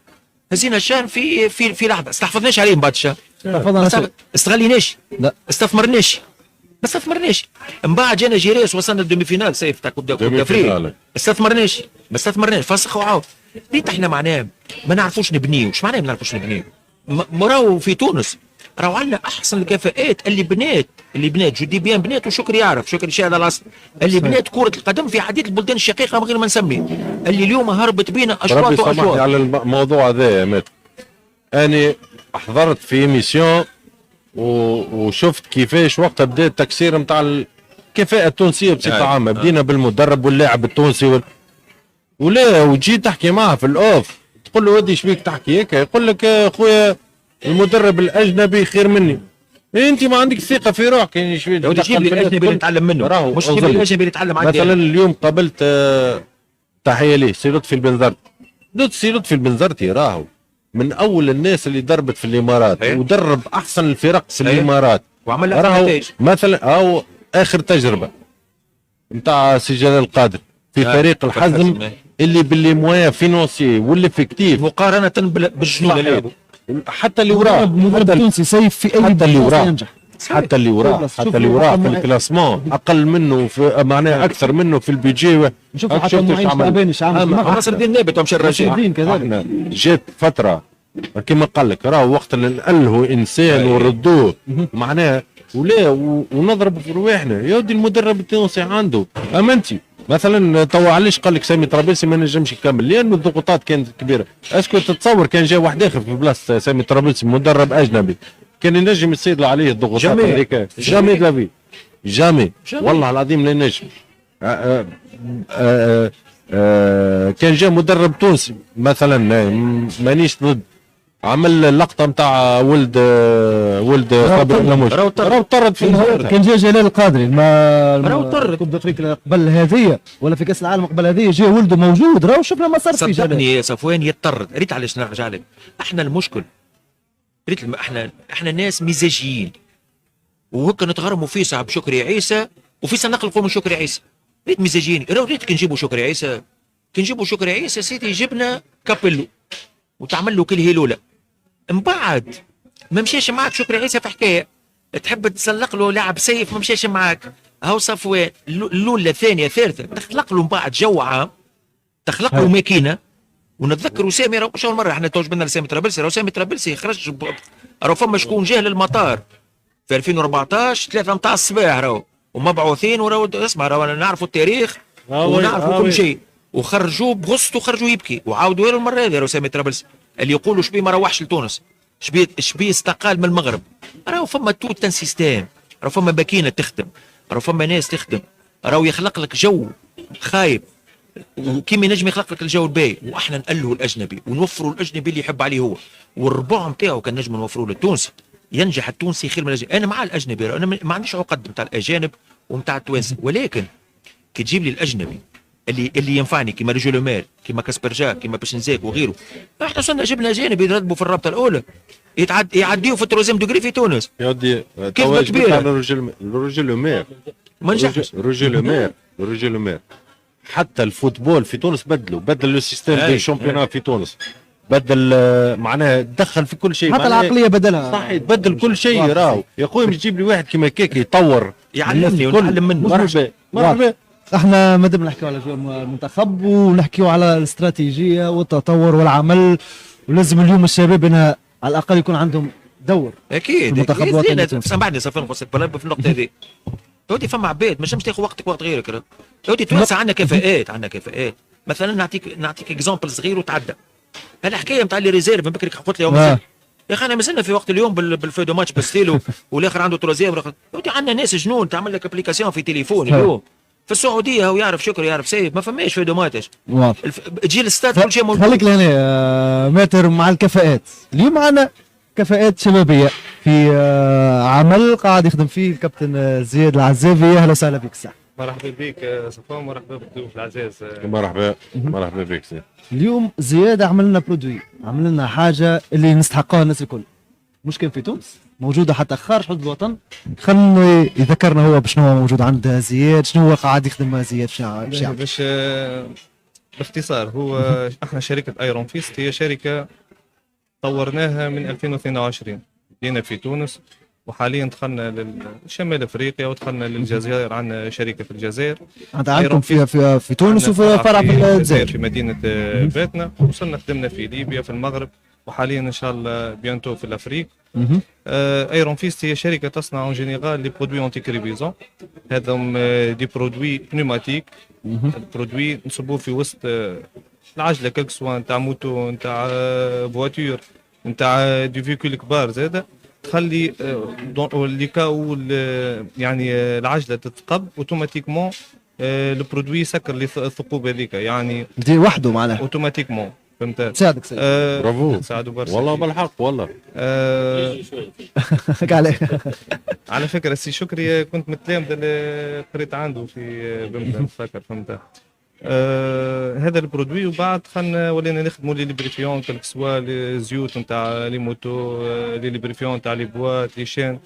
هزينا الشان في لحظه استحفظناش عليه من بعد الشان استغليناش لا استثمرناش ما استثمرناش من بعد جانا جيريس وصلنا الدومي فينال سيف تاع كوب دافريك استثمرناش فسخ وعاود ريت احنا معناه ما نعرفوش نبنيو ايش معناه ما نعرفوش نبنيو راهو في تونس راهو عندنا احسن الكفاءات اللي بنات جودي بيان بنات وشكري يعرف شكري شاهد على الاصل اللي بنات كره القدم في حديث البلدان الشقيقه من غير ما نسمي اللي اليوم هربت بينا اشواط واشواط على الموضوع هذا يا مات انا حضرت في ميسيون وشفت كيفاش وقتها بدا التكسير نتاع الكفاءه التونسيه بصفه عامه بدينا بالمدرب واللاعب التونسي ولا وتجي تحكي معه في الاوف تقول له ودي شبيك تحكي هيك يقول لك يا خويا المدرب الاجنبي خير مني انت ما عندك ثقه في روحك يعني شويه تجيب لي الاجنبي اللي نتعلم منه مش تجيب لي الاجنبي اللي يتعلم عندي مثلا اليوم قابلت تحيه ليه سي لطفي البنزرتي سي لطفي البنزرتي راهو من اول الناس اللي دربت في الامارات ودرب احسن الفرق في الامارات وعمل لها نتائج مثلا او اخر تجربه نتاع سي جلال القادر في فريق الحزم اللي باللي مويا فينونسي والافكتيف مقارنه بالجنون اللي حتى اللي وراه مدرب تونسي سيف في اي حتى اللي وراه ينجح حتى اللي وراه في الكلاسمون اقل منه في معناها اكثر منه في البيجي شوف حتى معين شعباني ناصر الدين نابت ومشى الرجاء كذلك جات فتره كما قال لك راهو وقت اللي نألهوا انسان وردوه معناها ولا ونضرب في رواحنا يا ودي. المدرب التونسي عنده امانتي مثلا توا علاش قال لك سامي طرابلسي ما نجمش يكمل؟ لانه الضغوطات كانت كبيره. اسكو تتصور كان جا واحد اخر في بلاصه سامي طرابلسي مدرب اجنبي كان ينجم يصيد عليه الضغوطات هذيك؟ جامي دافي جامي والله العظيم لا نجم. كان جا مدرب تونسي مثلا مانيش ضد عمل لقطه نتاع ولد صابر لموش راهو طرد في النهار. كان جا جلال القادري راهو طرد كوب افريقيا قبل هذه ولا في كاس العالم قبل هذه جا ولده موجود راهو شفنا ما صار في جلال. صدقني يا صفوان يضطرد. ريت علاش نرجع لك احنا المشكل ريت احنا ناس مزاجيين وهكا نتغرموا في صعب شكري عيسى وفي نقلقوا من شكري عيسى. ريت مزاجيين ريت كي نجيبوا شكري عيسى سيدي جبنا كابيلو وتعمل له كل هيلوله من بعد ما مشاش معاك شكري عيسى في حكايه تحب تسلق له لاعب سيف ما مشاش معاك. هاو صفوان الاولى الثانيه ثالثه تخلق له من بعد جو عام تخلق له ماكينه. ونتذكروا سامي راهو مش اول مره احنا توج بنا لسامي طرابلسي. راهو سامي طرابلسي خرج راهو فما شكون جاه للمطار في 2014 3 متاع الصباح راهو ومبعوثين وراهو اسمع راهو نعرفوا التاريخ ونعرفوا كل شيء وخرجوه بغصت وخرجوا يبكي وعاودوا له المره هذه راهو سامي طرابلسي اللي يقولوا شبيه ما روحش لتونس شبيه استقال من المغرب. راهو فما توتن سيستيم راهو فما ماكينه تخدم راهو فما ناس تخدم راهو يخلق لك جو خايب وكيما ينجم يخلق لك الجو الباهي. واحنا نألهوا الاجنبي ونوفروا الاجنبي اللي يحب عليه هو والربع نتاعو كان نجم نوفروا للتونسي. ينجح التونسي خير من الاجنبي. انا مع الاجنبي انا ما عنديش عقد نتاع الاجانب ونتاع التوانسه ولكن كي تجيب لي الاجنبي اللي ينفعني كيما رجل مال كيما كاسبرجا كيما باشنزاك وغيره. احنا وصلنا جبنا اجانب يضربوا في الرابطه الاولى يعديوا في التروزيام دوغري في تونس. يا ودي كلمه كبيره. رجل مير حتى الفوتبول في تونس بدل لو سيستيم دي الشامبيونات في تونس بدل معناها دخل في كل شيء حتى العقليه بدلها صحيح بدل كل شيء. راهو يا خويا مش تجيب لي واحد كيما كيك يطور يعلمني ونتعلم منه. مرحبا. احنا مادام نحكيو على جو المنتخب ونحكيو على الاستراتيجيه والتطور والعمل ولازم اليوم الشباب انها على الاقل يكون عندهم دور اكيد المنتخب الوطني سامحني صافي نقص في النقطه هذه. يودي فما عباد ما تنجمش تاخذ وقتك وقت غيرك. يودي توانسه عندنا كفاءات مثلا نعطيك اكزومبل صغير وتعدى الحكايه نتاع لي ريزيرف من بكري قلت لي يا اخي انا مازلنا في وقت اليوم بالفيدو ماتش باستيلو والاخر عنده تروزيام. يودي عندنا ناس جنون تعمل لك ابليكاسيون في تليفون اليوم في السعوديه ويعرف شكر يعرف سيف ما فماش فيدو ماتش تجي الاستاد كل شيء موجود. خليك لهنا ماتر مع الكفاءات. اليوم معنا كفاءات شبابيه في عمل قاعد يخدم فيه الكابتن زياد العزافي. اهلا وسهلا بك سعد. مرحبا بك صفوان مرحبا بالضيوف العزاز. مرحبا بك سيدي. اليوم زياد عمل لنا برودوي عمل لنا حاجه اللي نستحقها الناس الكل مش كان في تونس موجوده حتى خارج حدود الوطن. خلنا يذكرنا هو بشنو هو موجود عند زياد شنو هو قاعد يخدم مع زياد باش باختصار هو احنا شركه ايرون فيست هي شركه طورناها من 2022 بدينا في تونس وحاليا دخلنا لشمال افريقيا ودخلنا للجزائر. عندنا شركه في الجزائر عندكم في تونس وفي فرع في الجزائر في مدينه باتنا. وصلنا خدمنا في ليبيا في المغرب وحاليا ان شاء الله بيانتو في الافريق. ايرون فيست هي شركه تصنع اون جينيرال لي برودوي اونتي كريبيزون. هذم دي برودوي بنوماتيك. البرودوي نصبوه في وسط العجله كلك سوا نتاع موتو نتاع فواتور نتاع دي فيكول كبار زاده تخلي اللي كاو يعني العجله تتقب اوتوماتيكمون البرودوي يسكر لي الثقوب هذيك يعني دي وحده معناها اوتوماتيكمون فهمت. تساعدك سيد برافو تساعدوا برشا والله بالحق والله. على فكره السي شكري كنت متلامذه اللي قريت عنده في بمبا نتفكر فهمت. هذا البرودوي وبعد خلنا ولينا نخدموا لي ليبريفيون كل سوا لي زيوت نتاع لي موتو لي ليبريفيون نتاع لي بوات لي شين.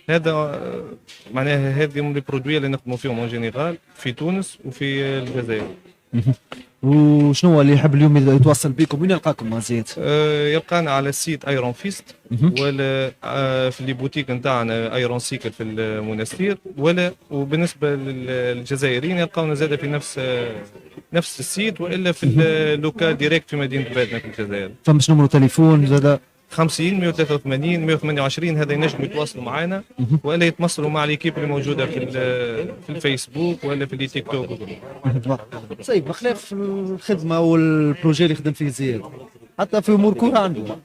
هذا معناها هذه من البرودوي اللي نخدموا فيهم اون جينيرال في تونس وفي الجزائر. وشنو هو اللي يحب اليوم يتواصل بكم وين يلقاكم مع زياد؟ يلقانا على السيت ايرون فيست ولا في لي بوتيك نتاعنا ايرون سيكل في المنستير ولا. وبالنسبه للجزائريين يلقاونا زاده في نفس السيت والا في اللوكال ديريكت في مدينه بادنا في الجزائر. فمش نمرو تليفون زاد؟ 50 183 128 هذا ينجموا يتواصلوا معنا ولا يتواصلوا مع ليكيب اللي موجوده في الفيسبوك ولا في تيك توك. طيب بخلاف الخدمه والبروجي اللي خدم فيه زياد، حتى في امور كوره عنده.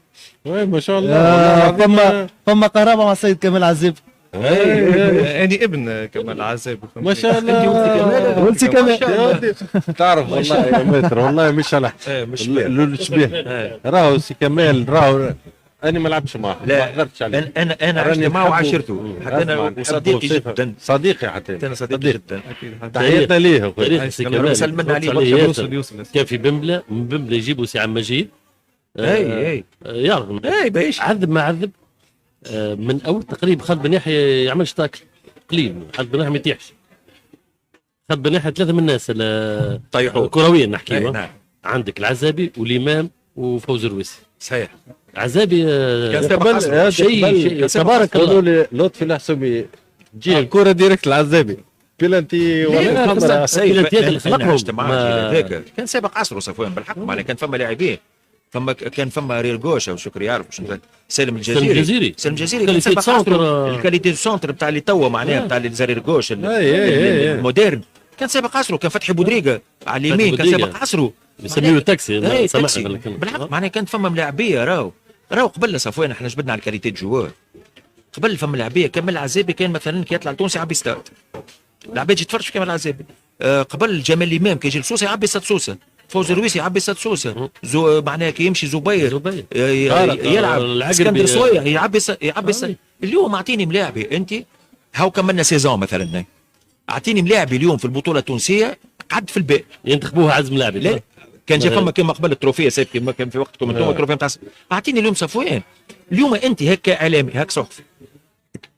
وي ما شاء الله والله العظيم. فما قرابه مع السيد كمال عزيب. اني ابن كمال عزاب. ما شاء الله. ولتي كمال. تعرف والله يا متر والله مش على مش الشبيه. راهو سي كمال راهو انا ما لعبتش معاه، ما لا حضرتش عليه. انا عشت معه وعاشرته حتى انا أسمع، وصديقي نحبه جدا. صديقي حتى انا صديقي جدا. تحياتنا ليه اخوي. تاريخ سي كمال سلمنا عليه يوصل كان في بمبله، من بمبله يجيبوا سي عم مجيد. اي يرغم بايش عذب ما عذب. من اول تقريبا خالد بن يحيى يعملش تاكل قليل، خالد بن يحيى ما يطيحش. خالد بن يحيى ثلاثه من الناس طيحوا كرويا نحكي. نعم. عندك العزابي والامام وفوز الرويسي. صحيح. عزابي كان سابق شيء تبارك الله. قالوا لي لطفي الحسومي تجي الكره ديريكت العزابي بلانتي ولا الخمره. بلانتيات اللي خلقهم هذاك كان سابق عصره صفوان بالحق. معناها كان فما لاعبين، كان فما ريال جوشا وشكري يعرف سالم الجزيري كان سابق عصره. الكاليتي سونتر بتاع اللي توا معناها بتاع الزرير جوش المودرن كان سابق عصره. كان فتحي بودريقه على اليمين كان سابق عصره، يسميه تاكسي. تاكسي بالحق. معناها كانت فما ملاعبيه. راهو قبل صفوان احنا جبدنا على الكاليتي جوار. قبل فما لاعبيه كمال العزابي كان مثلا كي يطلع تونسي يعبي ستاد، العباد تتفرج في كمال العزابي. قبل جمال الامام كي يجي لسوسه يعبي ستاد سوسه، فوز الرويسي يعبي ستاد سوسه، معناها كي يمشي زبير يلعب اسكندر صويا يعبي ستاد. اليوم اعطيني ملاعبي انت هاو كملنا سيزون مثلا، اعطيني ملاعبي اليوم في البطوله التونسيه قعد في الباء ينتخبوها عزم لاعبي. لا كان جا فما كما قبل التروفيه سيف كما كان في وقتكم انتم التروفيه نتاع. اعطيني اليوم صفوان. اليوم انت هيك اعلامي هيك صحفي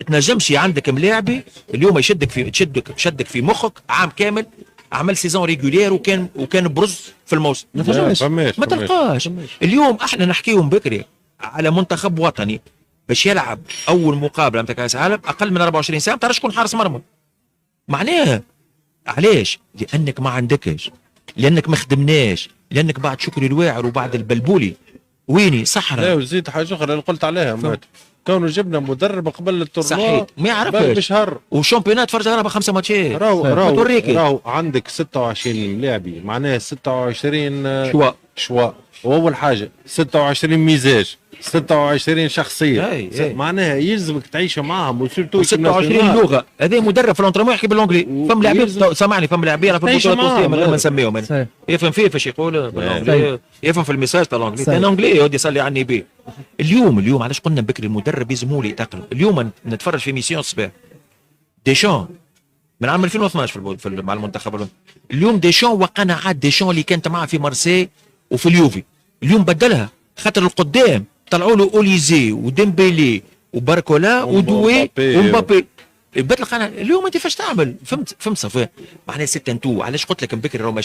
تنجمش عندك ملاعبي اليوم شدك في مخك عام كامل عمل سيزون ريغولير وكان برز في الموسم ما تلقاش. اليوم احنا نحكيهم بكري على منتخب وطني باش يلعب اول مقابله نتاع كاس العالم اقل من 24 ساعه ما تعرفش شكون حارس مرمى. معناها علاش؟ لانك ما عندكش، لانك ما خدمناش، لانك بعد شكري الواعر وبعد البلبولي ويني صحراء. لا وزيد حاجه اخرى اللي قلت عليها كونوا جبنا مدرب قبل التورنوا صحيح ما يعرفش بشهر وشامبيونات فرج على 5 ماتشات. راهو عندك 26 لاعبي معناها 26 شواء واول حاجه 26 ميزاج 26 شخصيه معناها يلزمك تعيش معاهم وسيرتو 26 لغه. هذا مدرب في الانترمون يحكي بالانجلي. فما لاعبين سامعني فما لاعبين في البطوله التونسيه من غير ما نسميهم يفهم فيه فاش يقول بالانجلي يفهم في الميساج تاع الانجلي انا انجلي يودي يصلي على النبي. اليوم علاش قلنا بكري المدرب يلزموا لي يتقلوا. اليوم نتفرج في ميسيون الصباح ديشان من عام 2012 مع المنتخب. اليوم ديشان وقناعات ديشان اللي كانت معاه في مارسي وفي اليوفي اليوم بدلها خاطر القدام طلعوا له اوليزي وديمبيلي وباركولا ودوي ومبابي بدل القناعة. اليوم انت فاش تعمل فهمت صفوان معناها ست انتو. علاش قلت لك بكري راهو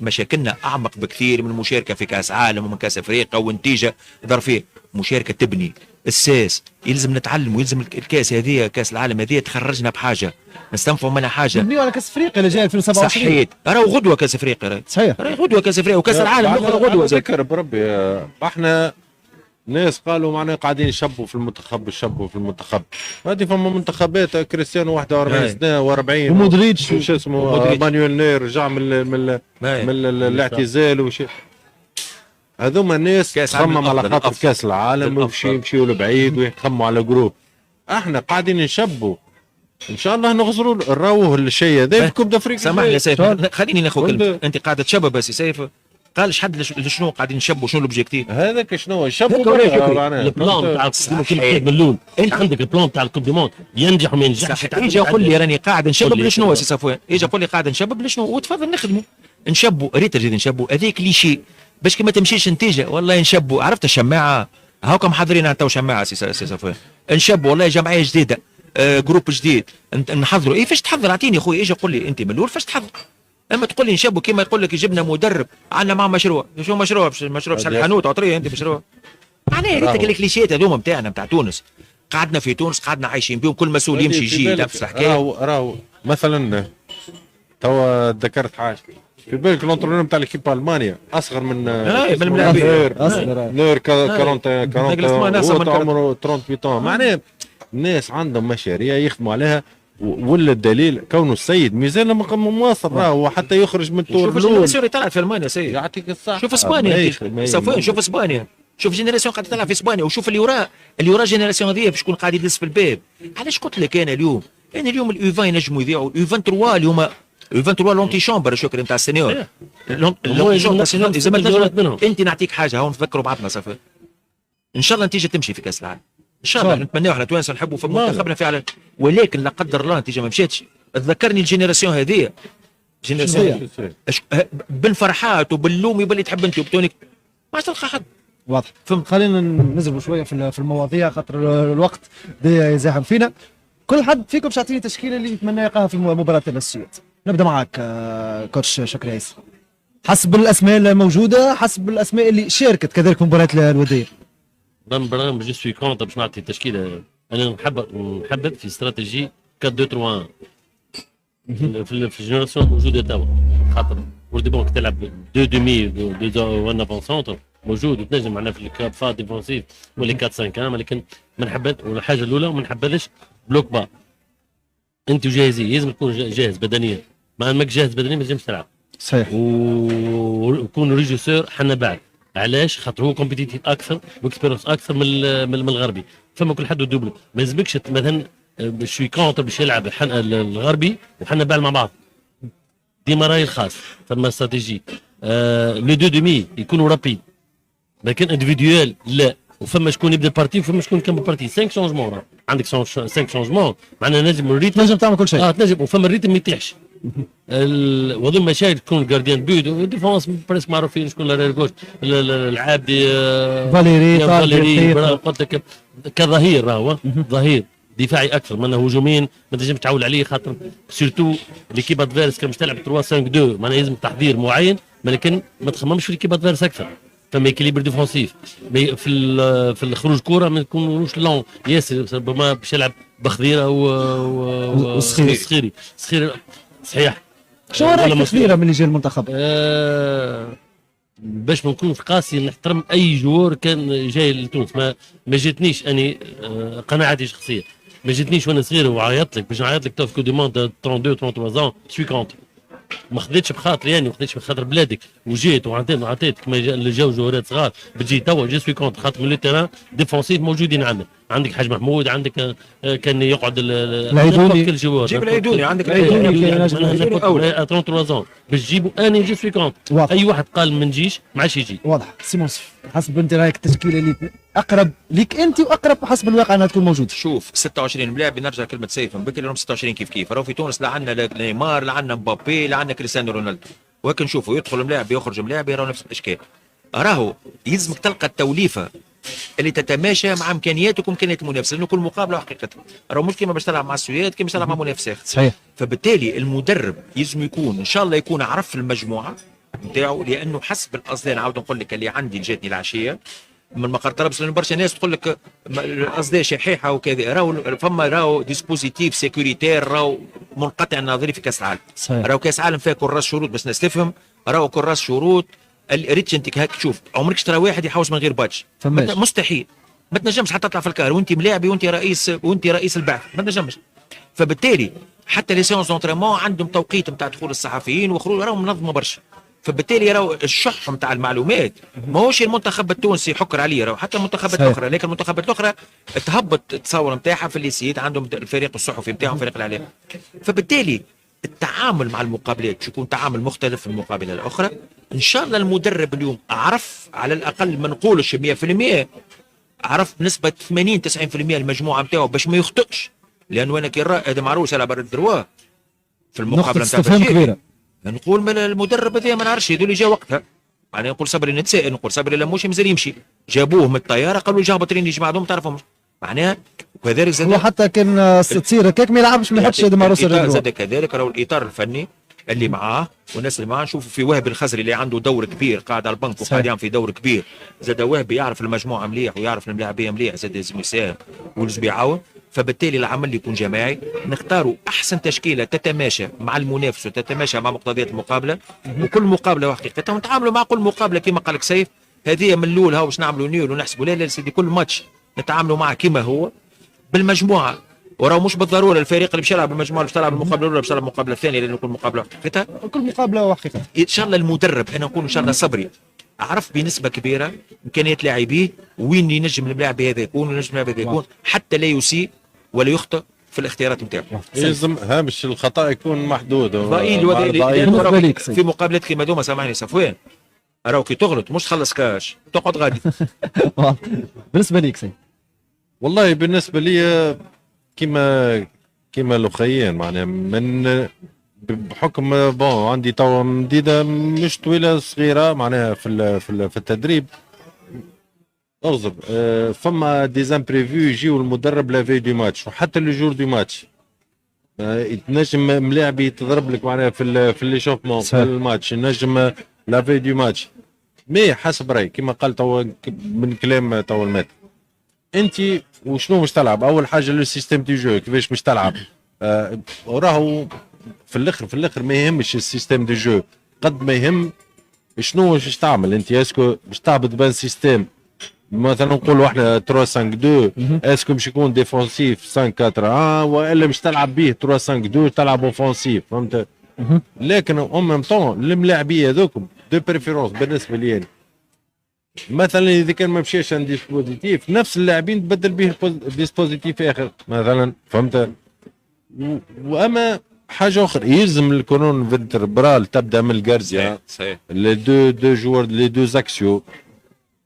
مشاكلنا اعمق بكثير من المشاركه في كاس عالم ومن كاس افريقيا ونتيجه ظرفيه. مشاركه تبني الساس يلزم نتعلم ويلزم الكاس هذه كاس العالم هذه تخرجنا بحاجه نستنفعوا منها حاجه. نبنيو على كاس افريقيا اللي جاي 2027 صحيح. راهو غدوه كاس افريقيا صحيح راهي غدوه كاس افريقيا وكاس العالم الاخرى غدوه. ذكر بربي احنا ناس قالوا معناها قاعدين يشبوا في المنتخب هذه فما منتخبات كريستيانو 41 سنه و40 ومودريتش وش اسمه مانويل نير رجع من الاعتزال وش هذوما الناس تخمم على خاطر كاس العالم ويمشيوا لبعيد ويخموا على جروب. احنا قاعدين نشبوا ان شاء الله نغزروا راوه الشيء هذا في كوب دافريقيا. سامحني يا سيف خليني ناخذ انت قاعده تشبه بس يا سيف قالش حد لشنو قاعدين نشبوا شنو الاوبجيكتيف هذاك شنو نشبوا البلان تاع باللون. انت عندك البلان تاع الكوب دي موند ينجح وما ينجحش. يجي يقول لي راني قاعد نشبب لشنو يا سي صفوان يجي يقول لي قاعد نشبب لشنو وتفضل نخدموا نشبوا ريت جديد نشبوا هذيك كليشي باش كي ما تمشيش نتيجه والله نشبوا. عرفت الشماعه هاكم حاضرين تو شماعه سي صفوان نشبوا والله جمعيه جديده جروب جديد نحضروا. فاش تحضر اعطيني خويا يجي يقول لي انت من الاول فاش تحضر. اما تقول لي نشبوا كيما يقول لك جبنا مدرب عندنا معاه مشروع. شو مشروع باش الحانوت عطريه انت مشروع معناها ريتك الكليشيات هذوما نتاعنا نتاع تونس. قعدنا في تونس قعدنا عايشين بهم كل مسؤول يمشي يجي نفس الحكايه. راهو مثلا توا ذكرت حاجه في بالك الانترونور نتاع ليكيب المانيا اصغر من من الملاعبين. نور 40 أصغر من عمره 38 معناها الناس عندهم مشاريع يخدموا عليها ولا الدليل كونه السيد ميزان مواصل راهو حتى يخرج من الطور شوف الجينيراسيون اللي طلعت في المانيا سيد، يعطيك الصحة. شوف اسبانيا صفوان، شوف اسبانيا، شوف جينيراسيون قاعد تلعب في اسبانيا، وشوف اللي وراه جينيراسيون هذيا شكون قاعد يدز في الباب. علاش قلت لك انا اليوم اليو 20 ينجموا يذيعوا اليو 23 اليوم، اليو 23 لونتي شامبر شكرا نتاع السينيور، لونتي شامبر السينيور. اذا ما تنجم انت نعطيك حاجه هون نفكروا بعضنا صفوان، ان شاء الله النتيجه تمشي في كاس العالم ان شاء الله. نتمناو احنا توانسه نحبوا في منتخبنا فعلا، ولكن لا قدر الله النتيجه ما مشاتش. تذكرني الجينيراسيون هذه، جينيراسيون بالفرحات وباللوم يبلي تحب انت وبتونك ما تلقى حد. واضح. فهمت. خلينا ننزلوا شويه في المواضيع خاطر الوقت يزاحم فينا. كل حد فيكم باش يعطيني التشكيله اللي يتمنى يلقاها في مباراه السويد. نبدا معك كوتش شكري عيسى، حسب الاسماء الموجوده، حسب الاسماء اللي شاركت كذلك في مباراه الوديه. برنامج جو سوي كونتر باش نعطي تشكيله. انا نحبب في استراتيجي 4-2-3-1 في الجينيراسيون موجوده توا، خاطر وردي بونك تلعب 2 دومي 1 افون سونتر موجود وتنجم معنا في الكاب فا ديفونسيف ولا 4-5-1، ولكن ما نحبذ. والحاجه الاولى ما نحبذش بلوك با. انت وجاهزين، لازم تكون جاهز بدنيا، ما انك جاهز بدنيا ما تنجمش تلعب. صحيح. ويكون ريجيسور حنا بعد. علاش؟ خاطر هو كومبيتيتيف اكثر واكسبيرونس اكثر من الغربي، فما كل حد دوبل. ما يلزمكش مثلا شوي كونتر باش يلعب الغربي وحنا بعد مع بعض، ديما راي الخاص. ثم استراتيجي لي دو دومي يكونوا رابيد، لكن انديفيديوال لا. وفما شكون يبدا البارتي وفما شكون يكمل البارتي. 5 شونجمون، عندك 5 شونجمون معناها نجم الريتم، تنجم تعمل كل شيء. تنجم. وفما الريتم ما يطيحش. وظن مشاكل تكون جارديان بيد وديفونس بريسك معروفين شكون الجوش العابدي فاليري قلت لك كظهير راهو ظهير دفاعي اكثر من هجومين ما تنجمش تعول عليه، خاطر سيرتو ليكيب ادفيرس كان باش تلعب 3-5-2 معناها لازم تحضير معين، لكن ما تخممش في ليكيب ادفيرس اكثر. فما اكيليبر ديفونسيف في الخروج كوره ما يكونوش لون ياسر، ربما باش يلعب بخضيره وصخيري صحيح. شو رايك في التخليره من اللي جاي المنتخب؟ باش ما نكون قاسي نحترم اي جوار كان جاي لتونس. ما جاتنيش اني قناعتي شخصيه، ما جاتنيش وانا صغير وعيطت لك باش نعيط لك تو في كو دو موند 32 33 سوي كونتر. ما خذيتش بخاطري يعني، ما خذيتش بخاطر بلادك وجيت وعطيت كما اللي جاو جوهرات صغار بتجي توا جو سوي كونتر، خاطر من لو تيران ديفونسيف موجودين عندك حاج محمود، عندك كان يقعد العيدوني، جيب العيدوني، عندك العيدوني 33 باش تجيبوا اني جو سوي كونتر. اي واحد قال ما نجيش ما عادش يجي. واضح. سي منصف، حسب انت رايك التشكيله اللي اقرب ليك انت واقرب حسب الواقع انها تكون موجوده؟ شوف 26 ملاعب، نرجع كلمه سيف بكري لهم 26 كيف راهو في تونس لا عندنا نيمار لا عندنا مبابي لا عندنا كريستيانو رونالدو، ولكن شوفوا يدخل ملاعب يخرج ملاعب يراو نفس الاشكال. راهو يلزمك تلقى التوليفه اللي تتماشى مع امكانياتك وامكانيات المنافس، لانه كل مقابله حقيقه راهو مش كيما باش تلعب مع السويد كيما باش تلعب مع منافس اخر. صحيح. فبالتالي المدرب يلزم يكون ان شاء الله يكون عرف المجموعه نتاعو، لانه حسب الاصداء نعاود نقول لك اللي عندي جاتني العشيه من مقر طرابلس، لانه برشا ناس تقول لك الاصداء شحيحه وكذا، راهو ديسبوزيتيف سيكوريتير راهو منقطع النظري في كاس العالم. راهو كاس العالم فيها كراس شروط بس الناس تفهم، راهو كراس شروط ريتش انت هاك تشوف عمرك ترى واحد يحوس من غير باتش مستحيل. ما تنجمش حتى تطلع في الكار وانت ملاعبي وانت رئيس البعث، ما تنجمش. فبالتالي حتى لي سيونس دونتريمون عندهم توقيت نتاع دخول الصحفيين وخروج، راهو منظمه برشا. فبالتالي راهو الشح نتاع المعلومات ماهوش المنتخب التونسي يحكر عليه، راهو حتى المنتخبات الاخرى، لكن المنتخبات الاخرى تهبط التصور نتاعها في الليسيات، عندهم الفريق الصحفي نتاعهم فريق الاعلام. فبالتالي التعامل مع المقابلات يكون تعامل مختلف في المقابله الاخرى. ان شاء الله المدرب اليوم عرف على الاقل ما نقولش 100%، عرف بنسبه 80 90% المجموعه نتاعو باش ما يخطئش، لانه انا كي هذا معروف على بر الدروا في المقابله نتاع كبيره. نقول من المدرب هذا ما نعرفش هذول جا وقتها، يعني نقول صبري نتسائل، نقول صبري لموش مازال يمشي، جابوه من الطياره قالوا جا هبطين يجي بعضهم ما تعرفهمش معناها. وكذلك زاد وحتى كان تصير هكاك ما يلعبش ما يحطش يد معروس زاد كذلك راهو الاطار الفني اللي معاه والناس اللي معاه. نشوفوا في وهبي الخزري اللي عنده دور كبير قاعد على البنك وقاعد يعمل في دور كبير، زاد وهبي يعرف المجموعه مليح ويعرف الملاعبيه مليح، زاد لازم يساهم ولازم يعاون. فبالتالي العمل يكون جماعي، نختاروا احسن تشكيله تتماشى مع المنافس وتتماشى مع مقتضيات المقابله، وكل مقابله وحقيقه ونتعاملوا مع كل مقابله كما قال لك سيف. هذه من الاول هاو باش نعملوا نيول ونحسبوا لا سيدي، كل ماتش نتعاملوا معه كما هو بالمجموعه، وراه مش بالضروره الفريق اللي باش يلعب بالمجموعه اللي باش تلعب المقابله الاولى باش تلعب المقابله الثانيه، لانه كل مقابله وحقيقتها. كل مقابله وحقيقه. ان شاء الله المدرب انا نقول ان شاء الله صبري، عرف بنسبه كبيره امكانيات لاعبيه وين ينجم اللاعب هذا يكون وينجم اللاعب هذا يكون، حتى لا يسيء ولا يخطئ في الاختيارات نتاعو. لازم هامش الخطا يكون محدود في مقابلات كيما دوما. سامحني صفوان، راهو كي تغلط مش تخلص كاش تقعد غادي. بالنسبه ليك سي والله بالنسبه لي كيما الاخيين معناها من بحكم بون عندي توا مديده مش طويله صغيره معناها في التدريب. اغزر فما ديزامبريفيو يجيو المدرب لافي دو ماتش وحتى لو جور دو ماتش يتنجم ملاعب يتضرب لك معناها في ليشوفمون في الماتش، ينجم لافي دو ماتش. مي حسب رايي كما قال توا من كلام توا المات، انت وشنو مش تلعب؟ اول حاجه لو سيستيم دو جو كيفاش مش تلعب. وراهو في الاخر ما يهمش السيستيم دو جو قد ما يهم شنو باش تعمل انت. اسكو باش تهبط بان سيستيم مثلا نقولوا احنا 3 5 2 اسكو باش يكون ديفونسيف 5 4 1 والا باش تلعب به 3 5 2 تلعب اوفونسيف، فهمت؟ لكن اون ميم طون الملاعبيه هذوكم دو بريفيرونس بالنسبه لي يعني. مثلا اذا كان ما مشاش عند ديسبوزيتيف نفس اللاعبين تبدل به ديسبوزيتيف اخر مثلا، فهمت؟ واما حاجه اخرى يلزم الكورون فيرتبرال تبدا من الجارزيا صحيح. لي دو جوار لي دو زاكسيو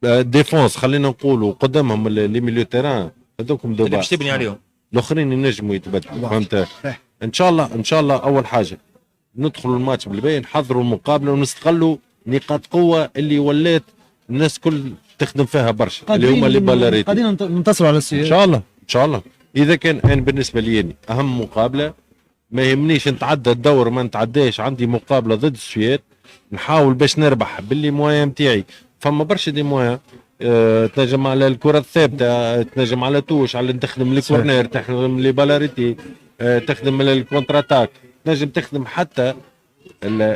ديفونس خلينا نقولوا قدامهم لي ميليو تيران هذوكم اللي باش تبني عليهم الاخرين ينجموا يتبدلوا، فهمت؟ ان شاء الله اول حاجه ندخلوا الماتش بالباهي، نحضروا المقابله ونستغلوا نقاط قوه اللي ولات الناس كل تخدم فيها برشا اللي هما لي بالاريتي. قاعدين ننتصروا على السياسه ان شاء الله. اذا كان انا بالنسبه لي يعني اهم مقابله ما يهمنيش نتعدى الدور ما نتعداش، عندي مقابله ضد السويد نحاول باش نربح باللي موان نتاعي. فما برشا دي موان تنجم على الكره الثابته، تنجم على توش، على تخدم لي كورنير، تخدم لي بالاريتي، تخدم الكونتر اتاك، تنجم تخدم حتى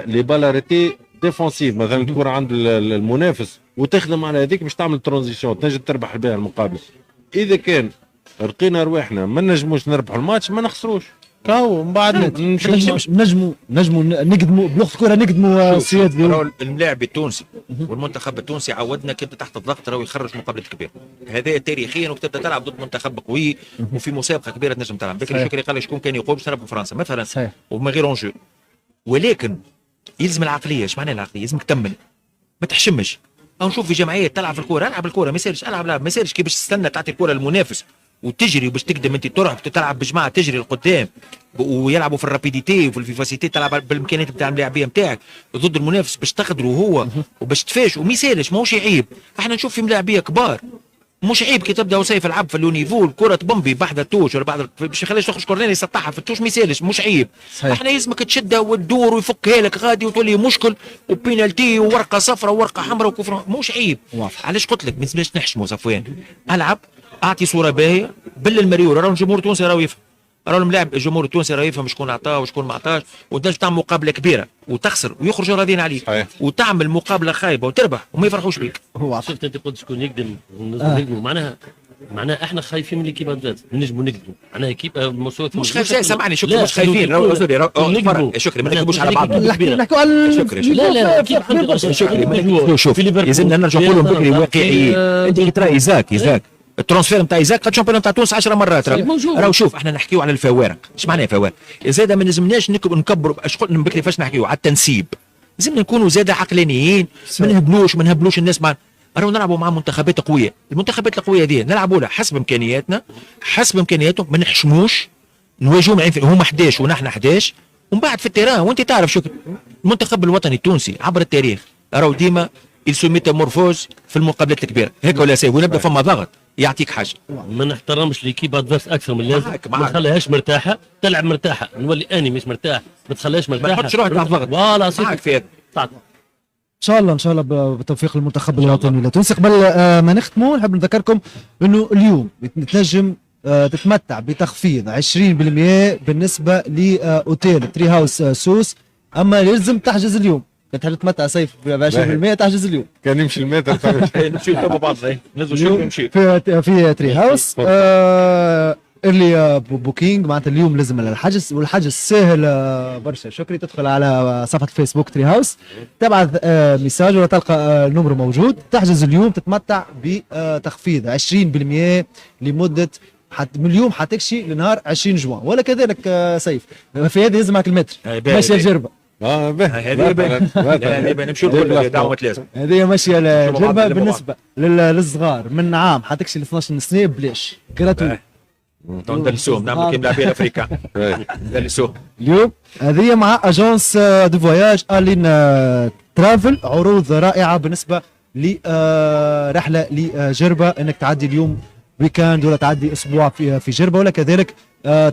لي بالاريتي ديفونسيف مثلا تكون عند المنافس وتخدم على هذيك باش تعمل ترانزيشن تنجم تربح بها المقابله. اذا كان رقينا رواحنا ما نجموش نربحوا الماتش ما نخسروش كاو من بعد نجموا نقدموا بلغه كره نقدموا السياد. الملاعب التونسي والمنتخب التونسي عودنا كنت تحت الضغط راهو يخرج مقابلات كبيره، هذا تاريخيا وتبدا تلعب ضد منتخب قوي وفي مسابقه كبيره تنجم تلعب. بكري شكري قال شكون كان يقول باش نلعب في فرنسا مثلا صحيح. وما غير اونجو، ولكن يلزم العقليه. ايش معنى العقليه؟ لازمك تكمل ما تحشمش. او نشوف في جمعيات تلعب في الكوره، العب الكوره ما يصيرش، العب ما يصيرش كي باش تستنى تعطي الكوره للمنافس وتجري وباش تقدم انت ترهب تلعب بجماعه تجري لقدام ويلعبوا في الرابيديتي وفي الفيفاسيتي، تلعب بالامكانيات نتاع اللاعبيه نتاعك ضد المنافس باش تقدروا هو وباش تفاش وما يسالش ماهوش عيب. احنا نشوف في ملاعبيه كبار مش عيب كي تبدا وسيف العب في اللونيفو الكره تبمبي بعد التوش ولا بعد باش يخليش تخرج كورنير يسطحها في التوش ما يسالش مش عيب. احنا لازمك تشدها وتدور ويفكها لك غادي وتولي مشكل وبينالتي وورقه صفراء وورقه حمراء وكفر مش عيب. علاش قلت لك ما لازمناش نحشموا صفوان، العب اعطي صوره باهيه بالمريور. راهو الجمهور التونسي راهو يفهم، راهو الملاعب الجمهور التونسي راه يفهم شكون عطاه وشكون ما عطاش، وتنجم تعمل مقابله كبيره وتخسر ويخرجوا راضيين عليك صحيح. وتعمل مقابله خايبه وتربح وما يفرحوش بك. شفت انت قلت شكون يقدم نقدموا معناها احنا خايفين من ليكيب ادفيرس نجموا نقدموا معناها كيب مش خايفين. سامعني شكري مش خايفين شكري ما نكذبوش على بعض. نحكوا على شكري لا شكري ما نكذبوش. شوف يلزمنا نرجع نقولوا بكري واقعيين. انت ترى ايزاك الترانسفير نتاع ايزاك خد شامبيون نتاع تونس 10 مرات راهو شوف احنا نحكيو على الفوارق. ايش معناها فوارق؟ زاد ما لازمناش نكبروا اش قلنا من بكري فاش نحكيو على التنسيب، لازمنا نكونوا زاد عقلانيين ما نهبلوش الناس مع راهو نلعبوا مع منتخبات قويه. المنتخبات القويه دي نلعبوا لها حسب امكانياتنا حسب امكانياتهم ما نحشموش نواجههم هما 11 ونحن 11 ومن بعد في التيران. وانت تعرف شكري المنتخب الوطني التونسي عبر التاريخ راهو ديما يلسو ميتامورفوز في المقابلات الكبيره هيك ولا سي ونبدا فما ضغط يعطيك حاجه. ما نحترمش ليكيب ادفيرس اكثر من اللازم، ما نخليهاش مرتاحه تلعب مرتاحه، نولي اني مش مرتاح ما تخليهاش مرتاحه، ما تحطش روحك تحت ضغط. فوالا معك في هذا. ان شاء الله بتوفيق المنتخب الوطني التونسي. قبل ما نختموا نحب نذكركم انه اليوم تنجم تتمتع بتخفيض 20% بالنسبه لاوتيل تري هاوس سوس، اما يلزم تحجز اليوم. كنت تتمتع سيف ب 20% تحجز اليوم. كان يمشي المتر نمشي تبع بعض ننزل شوي ونمشي في تري هاوس اللي بوكينج معناتها اليوم لازم الحجز، والحجز سهل برشا. شكري تدخل على صفحه فيسبوك تري هاوس، تبعث ميساج ولا تلقى النمر موجود، تحجز اليوم تتمتع بتخفيض 20% لمده من اليوم حتكشي لنهار 20 جوان. ولا كذلك سيف في هذه يلزمك المتر ماشيه الجربه. هذه نمشي لكل دعوه لازم. هذه ماشيه الجربه بالنسبه للصغار من عام حتكشي ل 12 سنه بلاش جراتوي. ندلسوهم نعمل كيما لاعبين افريقيا ندلسوهم اليوم. هذه مع اجونس دو فواياج الين ترافل، عروض رائعه بالنسبه لرحله لجربه، انك تعدي اليوم ويكاند ولا تعدي اسبوع في جربه، ولا كذلك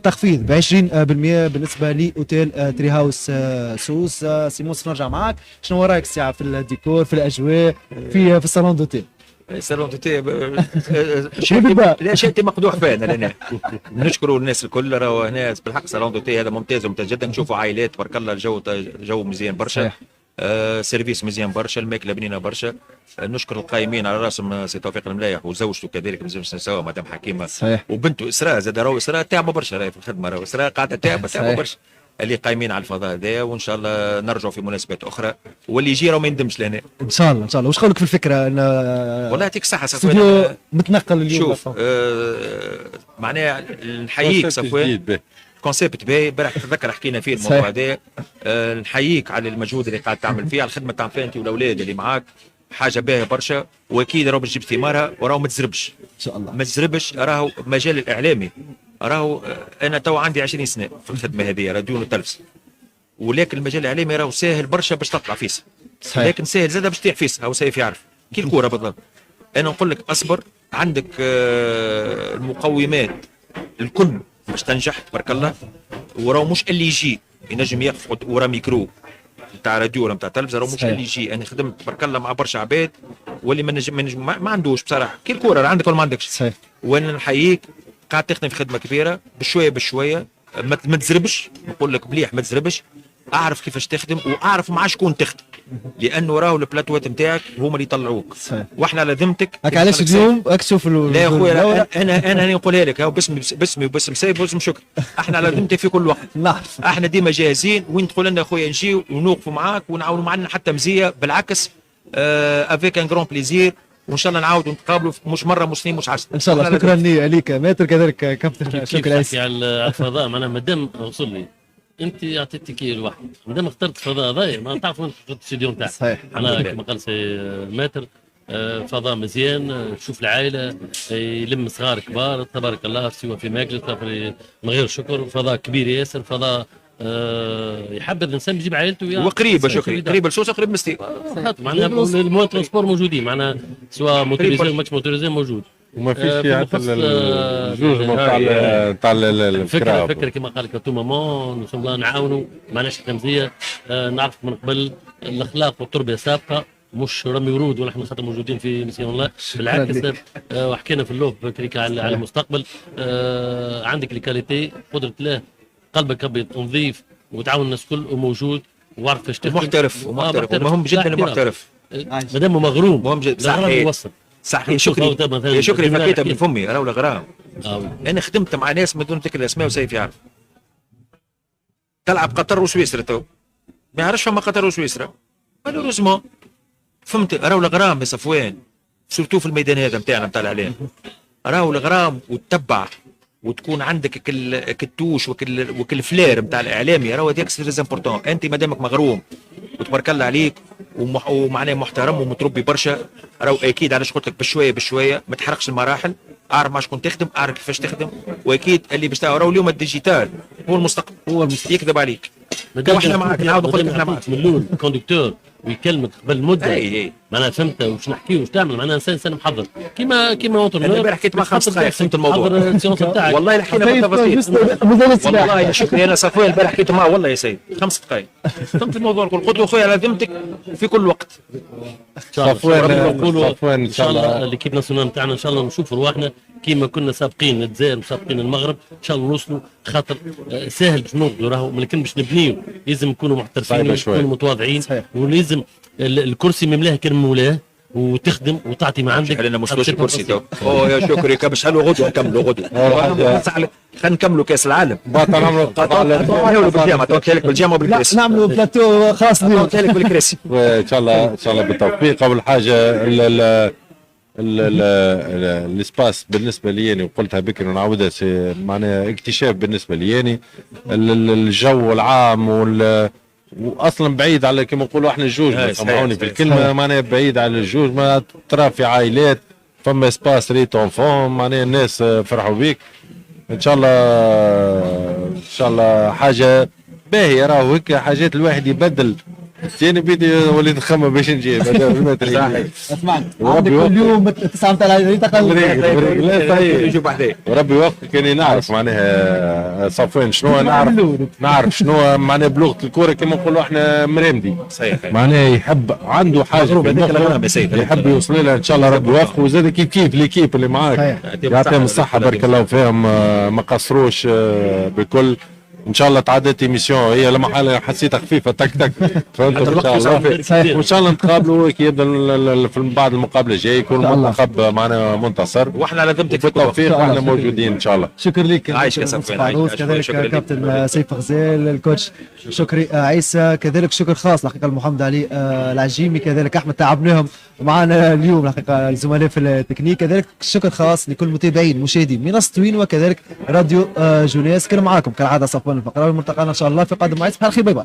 تخفيض ب 20% بالنسبه لاوتيل تري هاوس سوس. سيموس نرجع معك، شنو رايك الساعه في الديكور في الاجواء في الصالون دوتيل؟ الصالون دوتيل لا شيء مقدوح فينا لنا. نشكروا الناس الكل، راهو هنا بالحق صالون دوتيل هذا ممتاز وممتاز جدا. نشوفوا عائلات تبارك الله، الجو مزيان برشا، سيرفيس مزيان برشا، الماكله بنينه برشا. نشكر القائمين على راسهم سي توفيق الملايح وزوجته كذلك مازال سوا مدام حكيمه صحيح. وبنته اسراء زاد، راهو اسراء تعبوا برشا راهي في الخدمه، راهو اسراء قاعده تعبوا برشا اللي قايمين على الفضاء هذا. وان شاء الله نرجعوا في مناسبات اخرى، واللي يجي راهو ما يندمش لهنا ان شاء الله. ان شاء الله. واش قولك في الفكره ان والله يعطيك الصحه استوديو متنقل اليوم؟ شوف معناها نحييك صفوان، كونسيبت باهي. امبارح تتذكر حكينا فيه الموضوع هذا. نحييك على المجهود اللي قاعد تعمل فيه، على الخدمه تعمل فيها انت والاولاد اللي معاك، حاجه باهيه برشا. واكيد راهو باش تجيب ثمارها، وراهو ما تزربش ان شاء الله. ما تزربش. راهو مجال الاعلامي، راهو انا تو عندي 20 سنه في الخدمه هذه راديو وتلفز، ولكن المجال الاعلامي راهو ساهل برشا باش تطلع فيس، لكن ساهل زاد باش تطيح فيس. هو سيف يعرف كي الكوره بالضبط. انا نقول لك اصبر، عندك المقومات الكل باش تنجح تبارك الله. وراهو مش اللي يجي ينجم يقف ورا ميكرو نتاع راديو ولا نتاع تلفزه، راهو مش اللي يجي. انا خدمت تبارك الله مع برشا عباد واللي ما عندوش بصراحه كي الكوره عندك ولا ما عندكش. صحيح. وانا نحييك، قاعد تخدم في خدمه كبيره بشويه بشويه، ما تزربش. نقول لك مليح ما تزربش، اعرف كيفاش تخدم واعرف مع شكون تخدم، لانه راهو البلاتوات نتاعك هما اللي يطلعوك. صحيح. واحنا لازمتك هاك علاش اليوم اكشف لا يا خويا انا نقولها لك باسمي وباسم سيف وباسم شكر، احنا لازمتك في كل وقت. نعرف احنا ديما جاهزين، وين تقول لنا خويا نجيو ونوقفوا معاك ونعاونوا معنا حتى مزيه، بالعكس افيك ان جرون بليزير. وان شاء الله نعاودوا نتقابلوا مش مره مش اثنين مش 10 ان شاء الله. شكرا ليك ماتر، كذلك كابتن شكرا. كيف على الفضاء معناها مادام وصل لي انت اعطيتك كي الواحد، مادام اخترت الفضاء هذايا ما تعرف وين اخترت الاستديو نتاعك. صحيح. انا كما قال سي ماتر فضاء مزيان، تشوف العائله، يلم صغار كبار تبارك الله، سواء في ماكله من غير شكر. فضاء كبير ياسر، فضاء يحبذ الانسان يجيب عائلته وقريبه شكري، قريب لسوسه قريب مستي معناها المواد ترونسبور موجودين، معناها سواء موتوريزي ماكش موتوريزي موجود. وما فيش فيها حتى الجوج تاع الفكره. فكره كما قال لك تو مامون ان شاء الله نعاونوا معناش تمزيه. نعرف من قبل الاخلاق والتربيه سابقه، مش رمي ورود ونحن خاطر موجودين في ميسيون الله. بالعكس وحكينا في اللوب كريكا على المستقبل. عندك الكاليتي قدره الله، قلبك ابيض ونظيف وتعاون الناس الكل وموجود وعرف كيفاش تخدم. محترف مهم جدا المحترف، مادام مغروم مهم جدا. صحيح صح يا شكري، يا شكري فكيتها من فمي راهو الغرام. انا خدمت مع ناس من دون ذكر الاسماء وسيف يعرف، تلعب قطر وسويسرا تو ما يعرفش فما قطر وسويسرا مالوريزمون. فهمت راهو الغرام يا صفوان، سورتو في الميدان هذا نتاعنا نتاع الاعلام، راهو الغرام وتتبع وتكون عندك كالتوش وكل فلير نتاع الاعلامي، راهو هذاك سي تريز امبورتون. انت مادامك مغروم وتبارك الله عليك ومعناه محترم ومتربي برشا، راهو اكيد علاش قلت لك بشويه بشويه ما تحرقش المراحل، اعرف مع شكون تخدم، اعرف كيفاش تخدم. واكيد اللي باش راهو اليوم الديجيتال هو المستقبل، يكذب عليك. احنا معاك، نعاود نقول لك احنا معاك من الاول كوندكتور ويكلمك قبل مده اي معناها فهمت واش نحكي واش تعمل معناها انسان محضر كيما انا امبارح حكيت مع 5 دقائق فهمت الموضوع. حضر السيونس نتاعك والله حكينا بالتفاصيل. والله يا شكري انا صفوان البارح حكيت معاه والله يا سيد 5 دقائق فهمت الموضوع الكل. قلت له خويا على ذمتك في كل وقت. ان شاء الله صفوان ان شاء الله ليكيب ناسيونال نتاعنا ان شاء الله نشوفوا رواحنا كيما كنا سابقين الجزائر وسابقين المغرب ان شاء الله نوصلوا خاطر ساهل باش نوصلوا راهو لكن باش نبنيو لازم نكونوا محترفين ونكونوا متواضعين ولازم الكرسي مملاه كان مولاه وتخدم وتعطي ما عندك. خلينا مش الكرسي تو يا شكري كبش حلو غدوه نكملوا غدوه. خلينا نكملوا كاس العالم. نعملوا بالجامعه توكل لك بالجامعه وبالكريسي. نعملوا بلاتو خاص بيهم. توكل لك بالكريسي. ان شاء الله بالتوفيق. اول حاجه الاسباس بالنسبه لي وقلتها بكري ونعاودها معناها اكتشاف بالنسبه لي الجو العام واصلا بعيد على كما نقولوا احنا الجوج سامحوني في الكلمه معناها بعيد على الجوج ما ترى في عائلات فما اسباس ريت اونفون معناها الناس فرحوا بيك ان شاء الله حاجه باهيه راهو هيك حاجات الواحد يبدل. جاني بيدي وليت نخمم باش نجي اسمعني عندك كل يوم 9 متاع يجوا بعدين وربي يوفقك اني نعرف معناها صفوان شنو نعرف شنو معناها بلغه الكوره كما نقولوا احنا مرامدي صحيح معناها يحب عنده حاجه يحب يوصل لها ان شاء الله ربي يوفقه وزاد كيف ليكيب اللي معاك يعطيهم الصحه بارك الله فيهم ما قصروش بكل ان شاء الله تعدت ايميسيون هي لما حالة حسيتها خفيفه تك فهمت ان شاء الله وان شاء الله نتقابلوا اكيد في بعد المقابله الجايه يكون المنتخب معنا منتصر واحنا على ذمتك بالتوفيق واحنا موجودين ان شاء الله. شكرا لك عايش يا صفوان كذلك كابتن سيف غزال الكوتش شكري عيسى كذلك شكر خاص الحقيقه محمد علي العجيمي كذلك احمد تعبناهم معنا اليوم الحقيقه الزملاء في التكنيك كذلك شكر خاص لكل متابعين مشاهدين منصه توين وكذلك راديو جونيس كان معاكم كالعاده صفوان الفقره والملتقى ان شاء الله في قادم معي. صباح الخير باي باي.